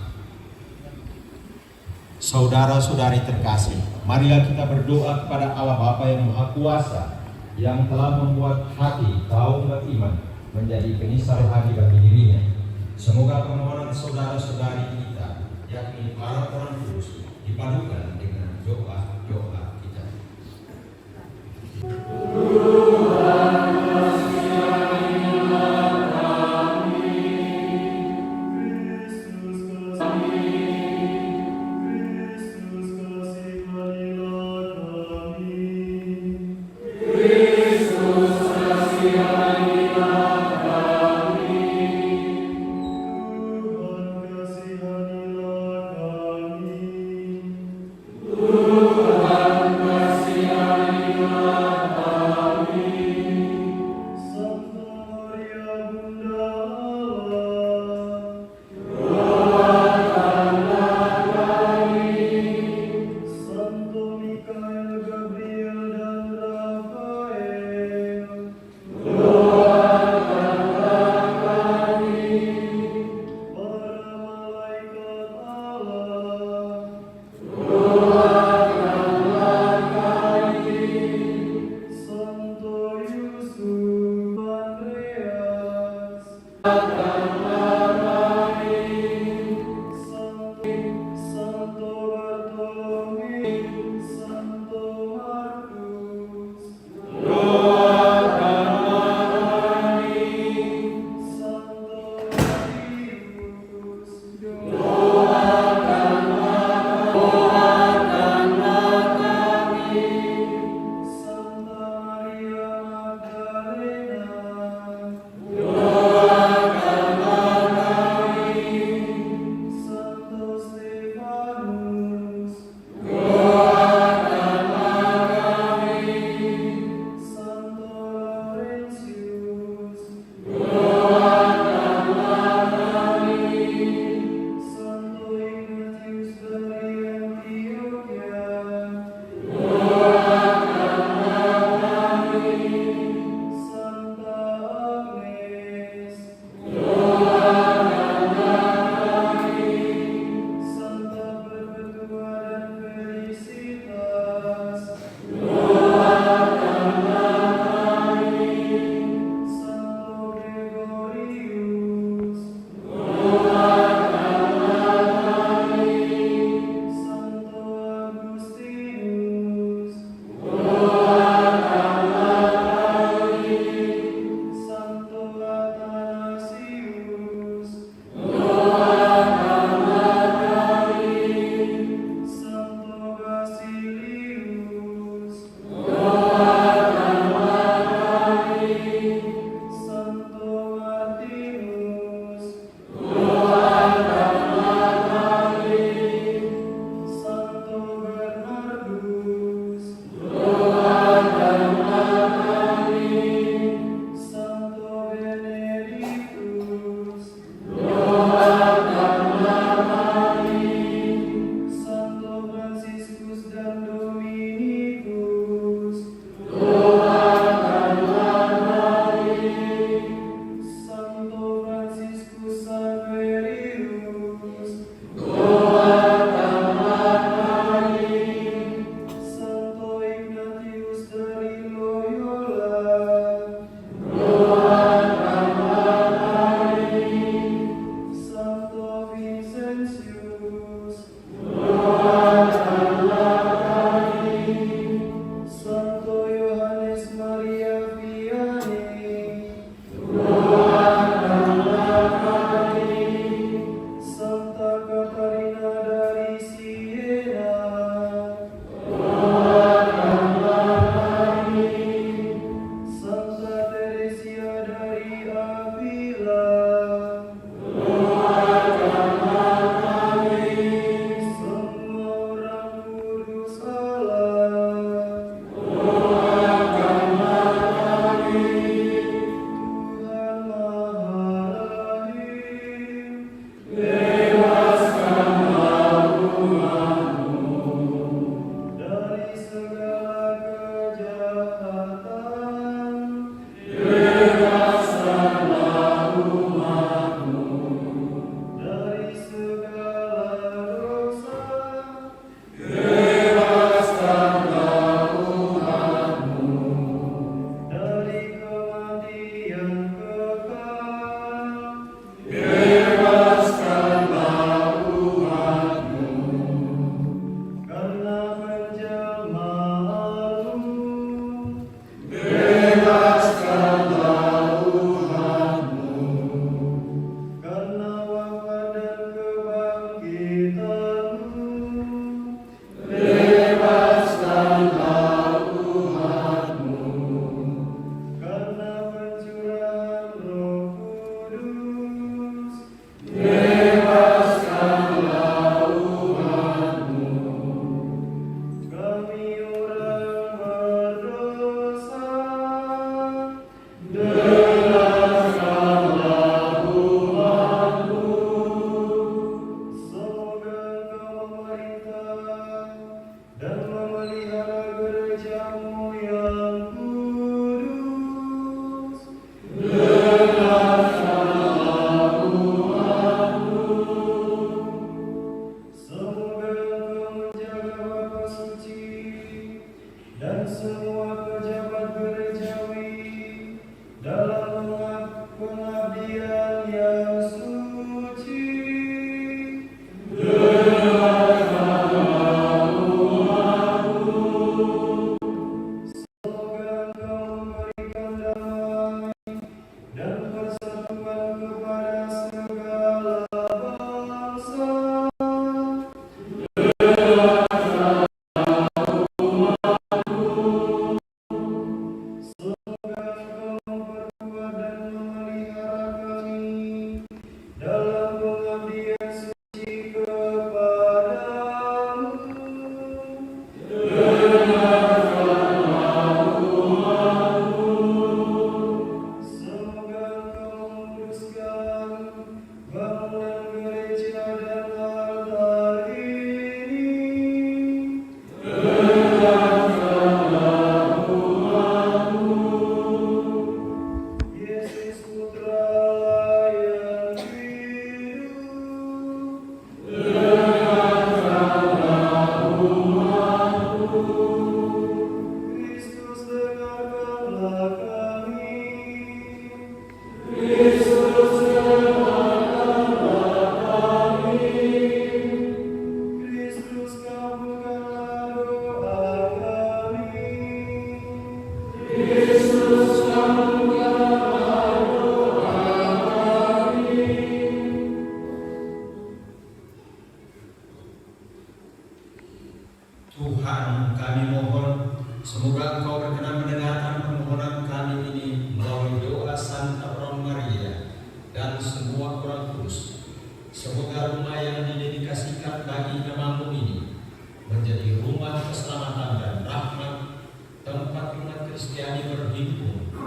Saudara-saudari terkasih, marilah kita berdoa kepada Allah Bapa yang Maha Kuasa, yang telah membuat hati kaum beriman menjadi genisah rohani bagi dirinya. Semoga permohonan saudara-saudari kita, yakni para orang kudus, dipadukan dengan doa-doa kita.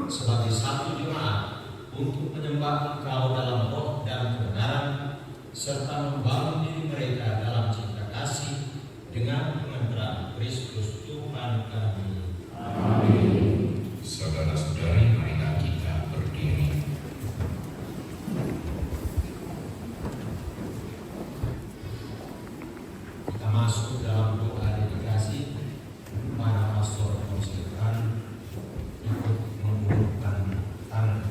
sebagai satu jemaat untuk menyembah Engkau dalam roh dan kebenaran, serta membangun diri mereka dalam cinta kasih dengan pengantaran Kristus Tuhan kami. Amin. Saudara-saudari, marilah kita berdiri. Kita masuk dalam doa dedikasi. Para pastor konsekan ikut mengulurkan tangan.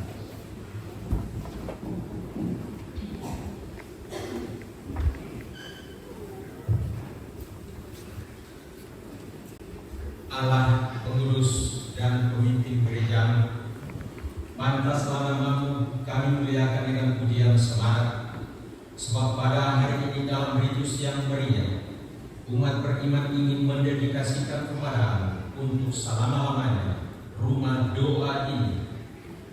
Allah pengurus dan pemimpin gereja, pantaslah namamu kami muliakan dengan pujian semangat, sebab pada hari ini dalam ritus yang meriah, umat beriman ingin mendedikasikan kepadamu untuk selama-lamanya rumah doa ini,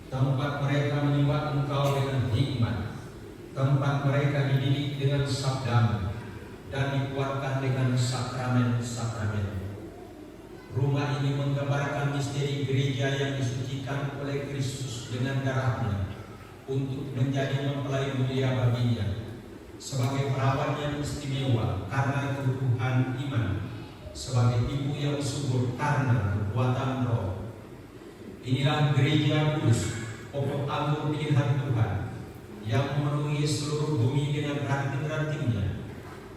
tempat mereka menyembah Engkau dengan hikmat, tempat mereka dididik dengan sabdamu dan dikuatkan dengan sakramen-sakramen. Rumah ini menggambarkan misteri gereja yang disucikan oleh Kristus dengan darahnya untuk menjadi mempelai mulia baginya, sebagai perawat yang istimewa karena kebutuhan iman, sebagai ibu yang subur karena kekuatan roh. Inilah gereja kudus, pokok anggur pilihan Tuhan, yang memenuhi seluruh bumi dengan ranting-rantingnya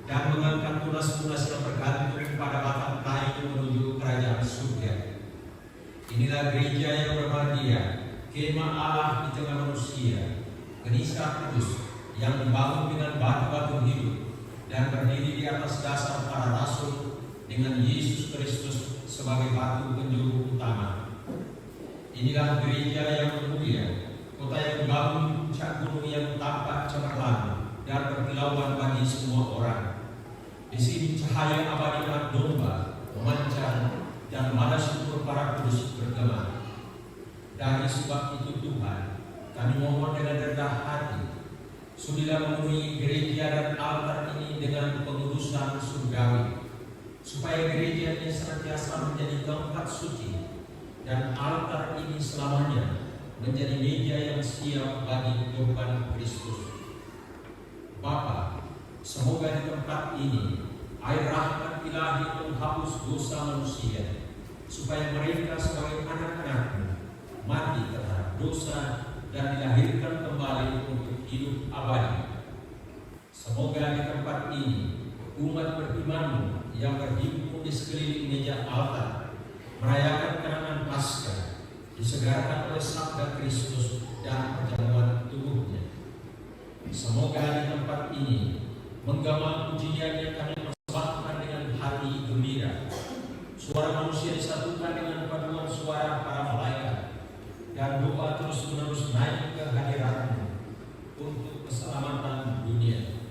dan mengangkat tunas-tunas yang bergantung pada batang kayu menuju kerajaan surga. Inilah gereja yang berbahagia, kemah Allah di tengah manusia, genisah kudus yang dibangun dengan batu-batu hidup dan berdiri di atas dasar para rasul dengan Yesus Kristus sebagai batu penjuru utama. Inilah gereja yang mulia, kota yang dibangun di puncak gunung yang tampak cemerlang dan berkilauan bagi semua orang. Di sini cahaya abadi anak domba memancar dan mana syukur para kudus bergema. Dari sebab itu Tuhan, kami mohon dengan rendah hati, sudilah memenuhi gereja dan altar ini dengan pengudusan surgawi, supaya gereja ini senantiasa menjadi tempat suci dan altar ini selamanya menjadi meja yang siap bagi korban Kristus. Bapa, semoga di tempat ini air rahmat ilahi menghapus dosa manusia, supaya mereka sebagai anak-anakmu mati terhadap dosa dan dilahirkan kembali untuk hidup abadi. Semoga di tempat ini umat berimanmu yang berhimpun di sekeliling meja altar merayakan kenangan Paskah, disegarkan oleh sabda Kristus dan perjamuan tubuhnya. Semoga di tempat ini menggema pujian yang kami persembahkan dengan hati gembira, suara manusia disatukan dengan paduan suara para malaikat, dan doa terus-menerus naik ke hadiratmu untuk keselamatan dunia.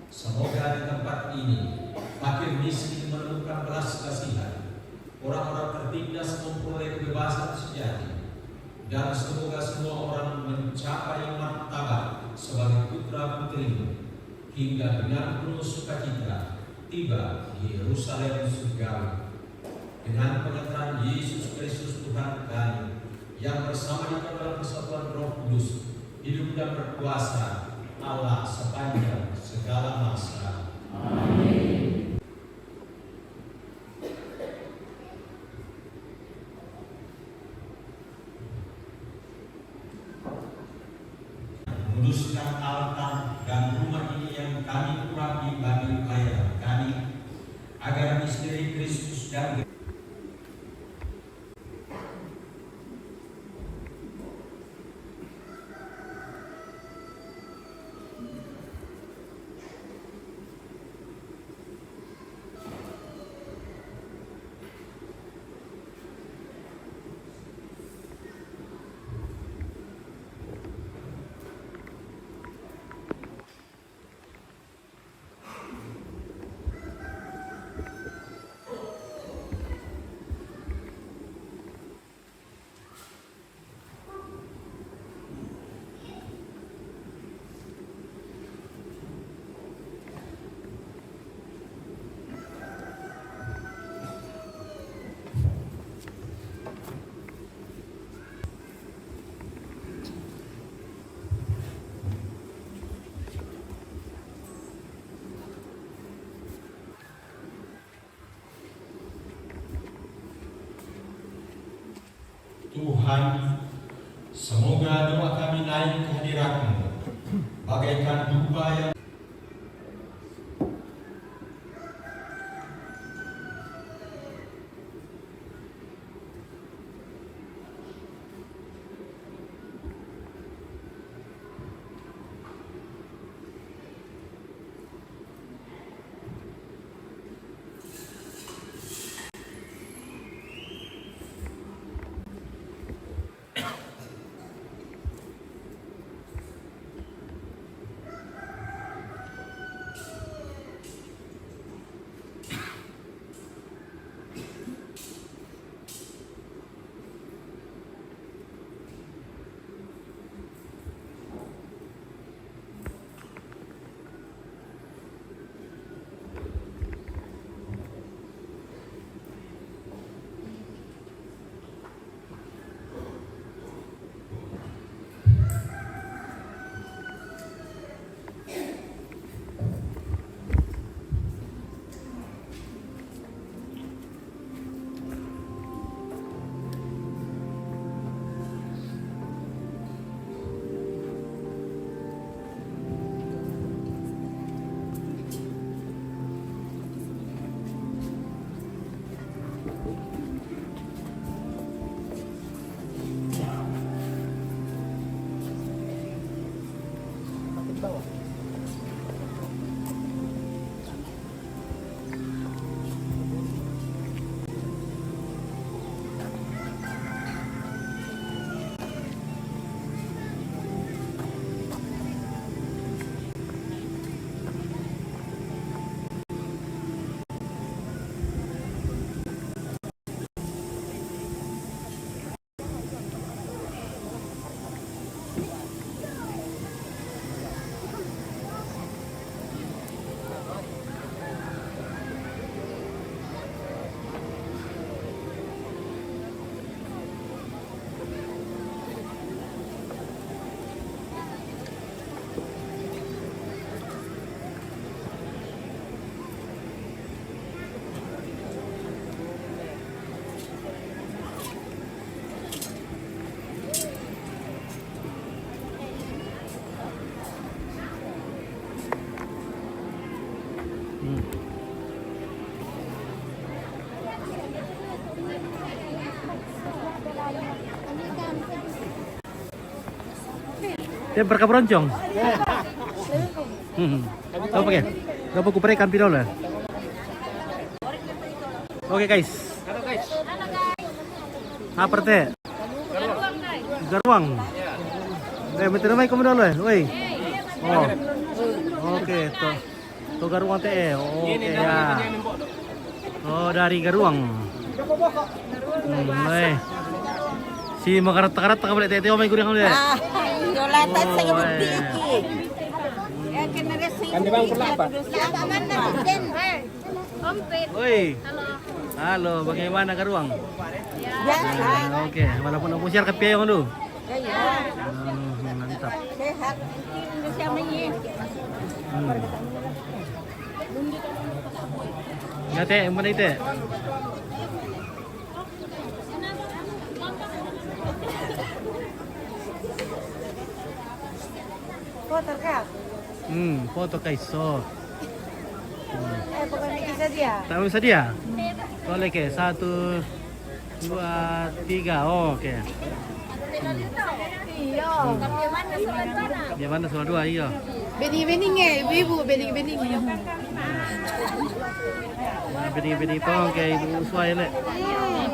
Semoga di tempat ini fakir miskin menemukan belas kasihan, orang-orang tertindas memperoleh kebebasan sejati, dan semoga semua orang mencapai martabat sebagai putra putrimu, hingga dengan penuh sukacita tiba di Yerusalem surgawi dengan pengantaran Yesus Kristus Tuhan kami, yang bersama di dalam persatuan Roh Kudus hidup dan berkuasa Allah sepanjang segala masa. Amin. Kuduskan altar dan rumah ini yang kami urapi bagi pelayanan kami, agar misteri Kristus dan Tuhan, semoga doa kami naik ke hadirat-Mu bagaikan dupa yang Dia berkabroncong. Tahu pakai? Dapat ku perekan pidol lah. Oke guys. Apa teh? Garuang. Betul namanya kamu dulu, woi. Oh. Oke, tuh garuang teh. Oke ya. Oh dari garuang. Si makarat-karat tak boleh teh omai kurang boleh. Yolatan saya bukti iki. Ya kena resi. Kan di bang apa? Apa mana Den? Kompet. Oi. Halo, bagaimana garuang? Ya. Oke, walaupun aku share ke piayong dulu. Ya. Mantap. Sehat. Indonesia menyi. Ya teh, mana itu? Foto kah? Foto kaiso. Bukan bisa dia. Tak bisa dia? Boleh ke? 1, 2, 3. Oh, oke. Iya. Dia mana soal 2 iya. Bening-bening ibu bening-bening. Bening-bening tong kayak ibu uswai le.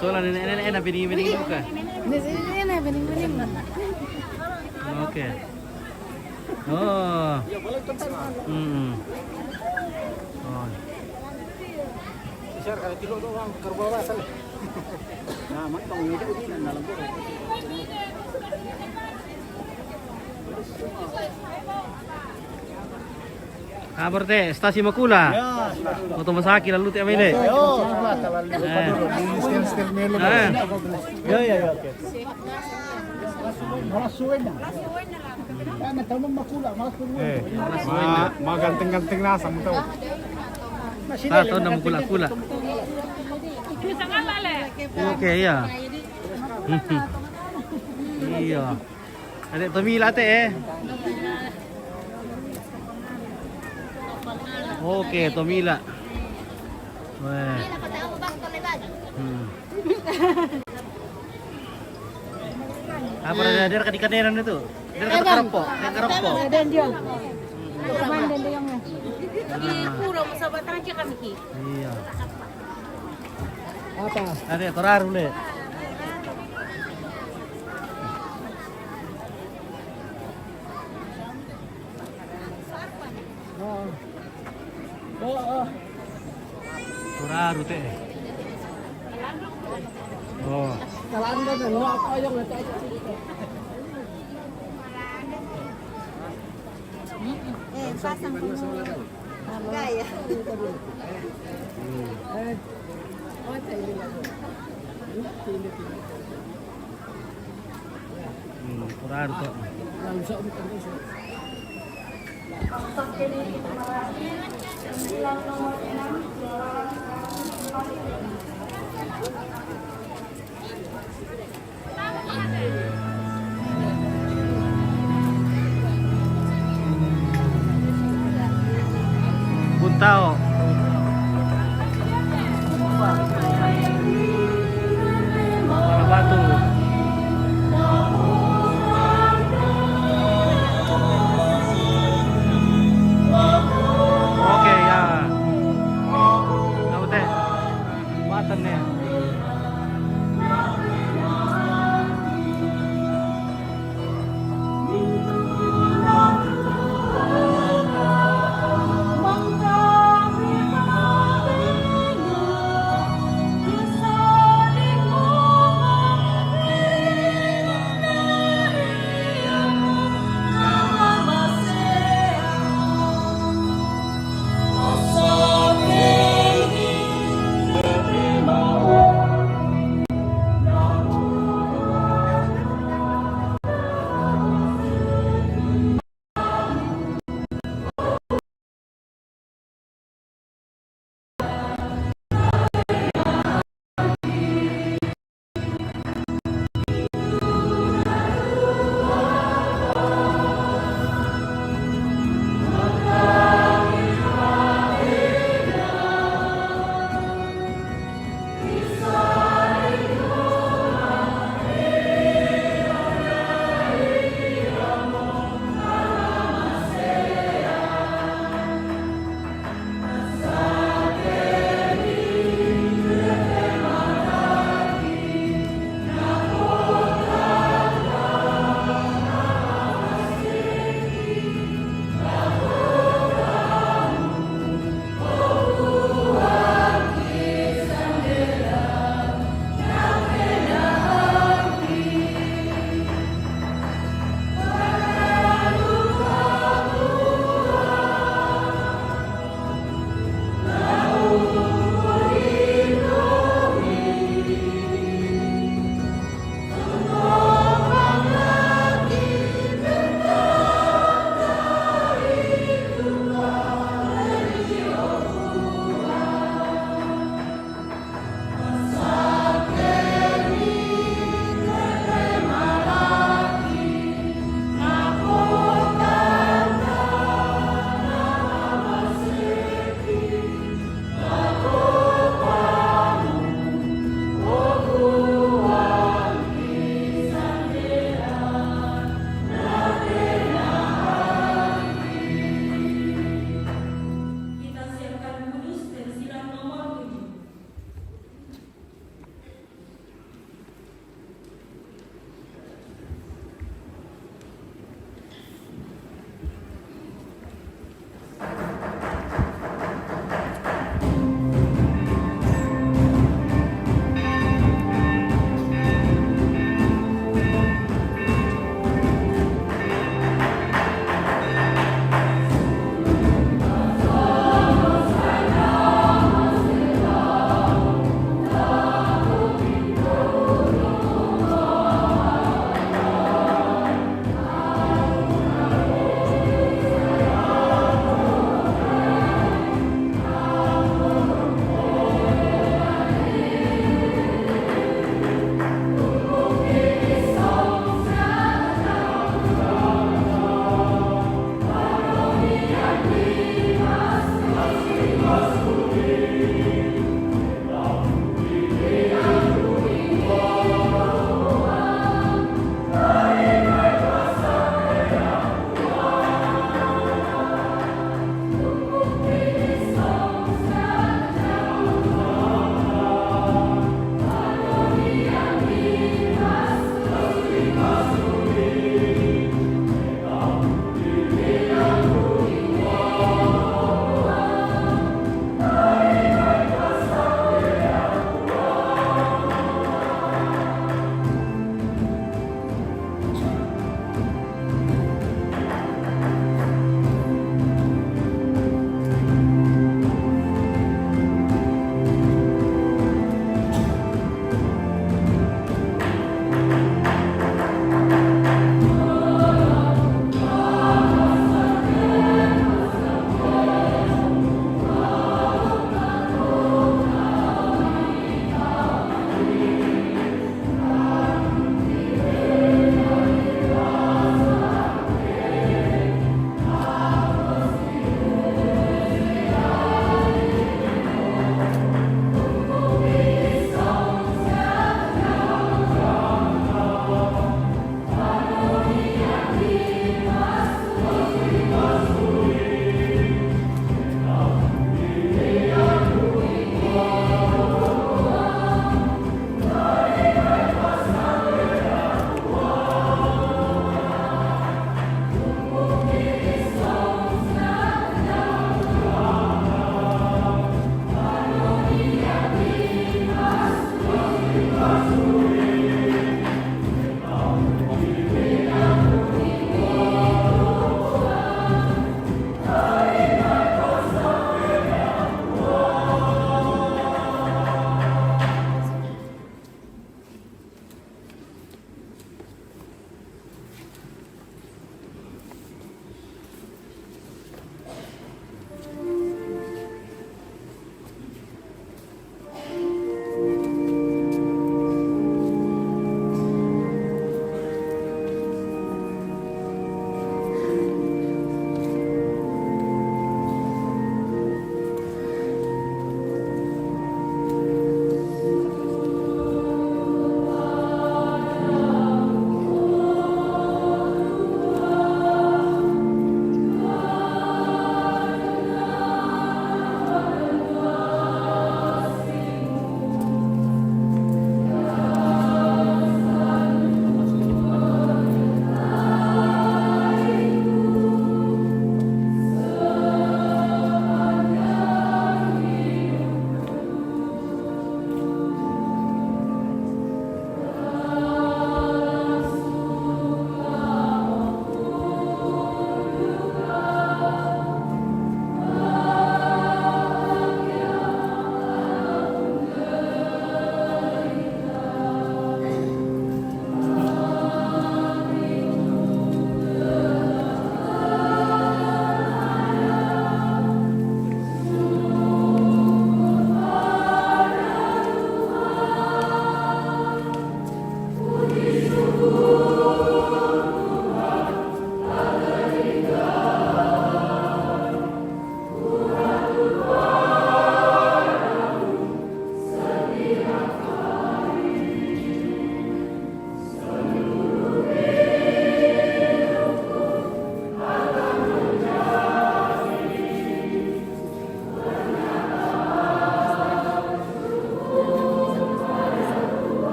Soalnya nenek-nenek enak bening-bening buka. Di sini enak bening-bening. Oke. Oh. Oh. Share kalau kilo doang kerbawa asal. Nah, mak tong ini begini dalam burung. Kabar teh, stasi Makula. Ya, foto Masaki lalu teh ini. Oh, stil-stil Ya, oke. Malas suwen na. Ano tahu Makula, malas suwen. Maganteng-ganteng na sa mo to. Tato na Makula-kula. Oke, ya. Iya. Adek Tomila teh eh. Oke, Tomila. Wah. Apa ada dekat ikan itu? Dekat keropok, keropok. Dan dia. Teman dan dia yang. Di pura sahabat aja kami ki. Iya. Apa? Ada toraru le. Toraru teh. Oh. Kalaan ka na, no? Ako yung natin. Pasang gaya. Toraru to. Buntao. Warna batu. Oke ya. Tahu teh. Watannya.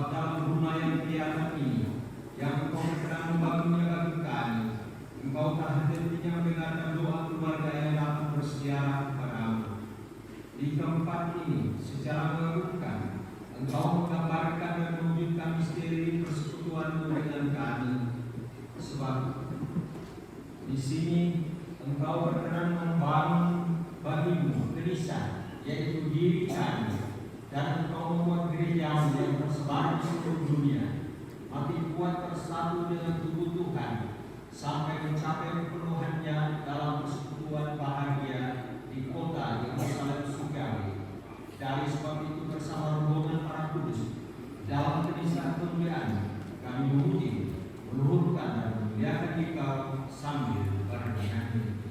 Sebab dalam rumah yang kelihatan ini, yang Engkau berkenan membangunnya bagi kami, Engkau tak henti-hentinya mendengarkan doa keluarga yang datang bersedia kepadamu. Di tempat ini, secara mengagumkan, Engkau menggambarkan dan mewujudkan misteri persekutuan-Mu dengan kami. Sebab di sini Engkau berkenan membangun bagimu gereja, yaitu diri kami, dan Engkau membuat gereja yang tersebar di seluruh dunia, makin kuat bersatu dengan tubuh Tuhan, sampai mencapai kepenuhannya dalam persekutuan bahagia di kota Yerusalem surgawi. Dari sebab itu bersama rombongan para kudus dalam keniscayaan kemuliaan kami memuji, meluhurkan dan memuliakan Engkau sambil bernyanyi.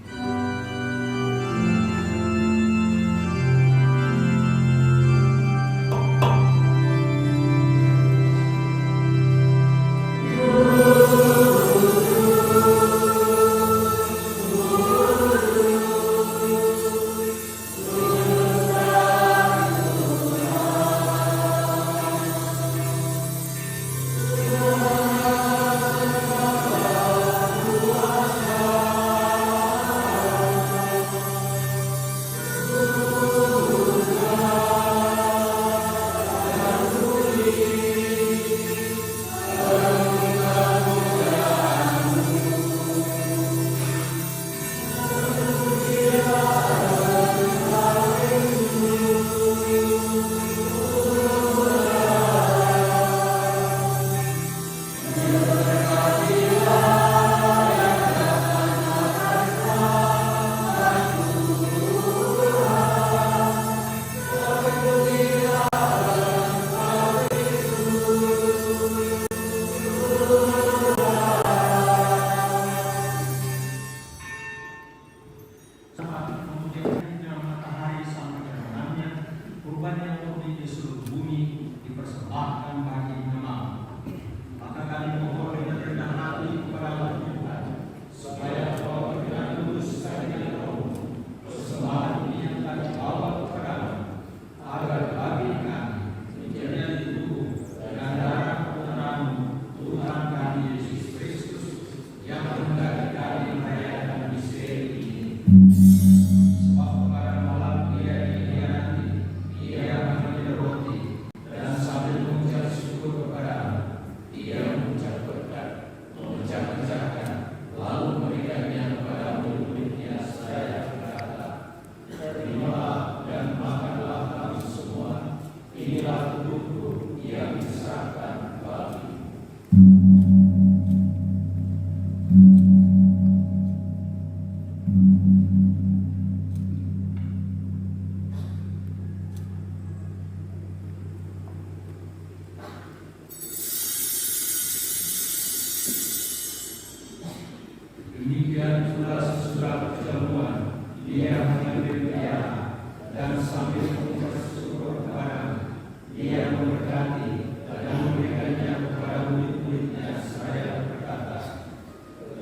Demikian pula sesudah perjamuan, dia mengambil piala dan sambil mengucap syukur kepada dia memberkati dan memberikannya kepada murid-muridnya seraya berkata,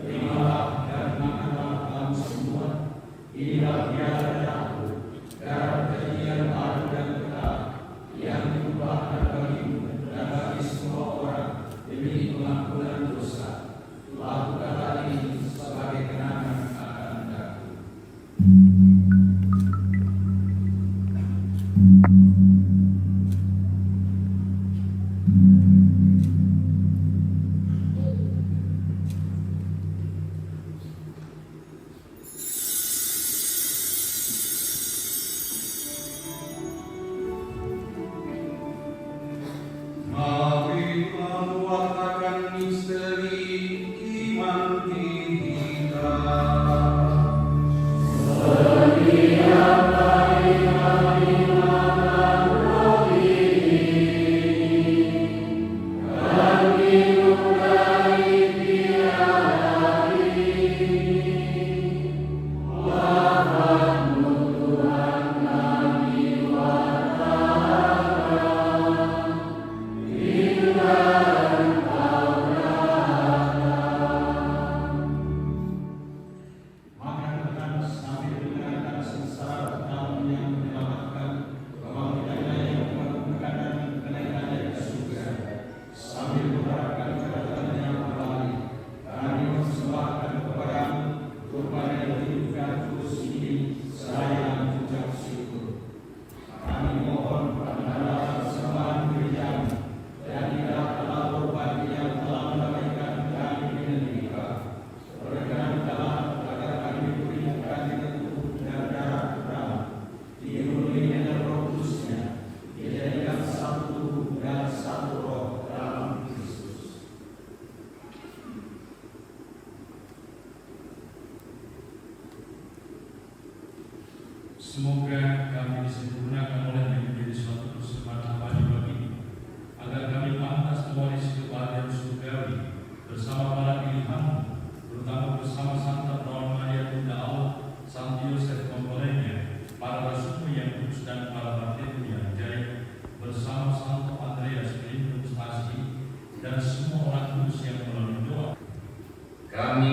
terimalah dan makanlah kamu semua, inilah piala darahku, darah perjanjian baru dan kekal, yang diubahkan bagimu dan bagi semua orang demi pengampunan dosa. Lakukanlah ini sebagai kenangan akan daku. Semoga kami disempurnakan oleh menjadi suatu persembahan abadi bagi, agar kami pantas mewarisi kebahagiaan surgawi bersama para pilihanmu, terutama bersama Santa Perawan Maria Bunda Allah, Santo Yosef Komponennya, para rasulmu yang kudus dan para martirmu yang ajaib, bersama Santo Andreas pelindung stasi dan semua orang kudus yang melalui doa. Kami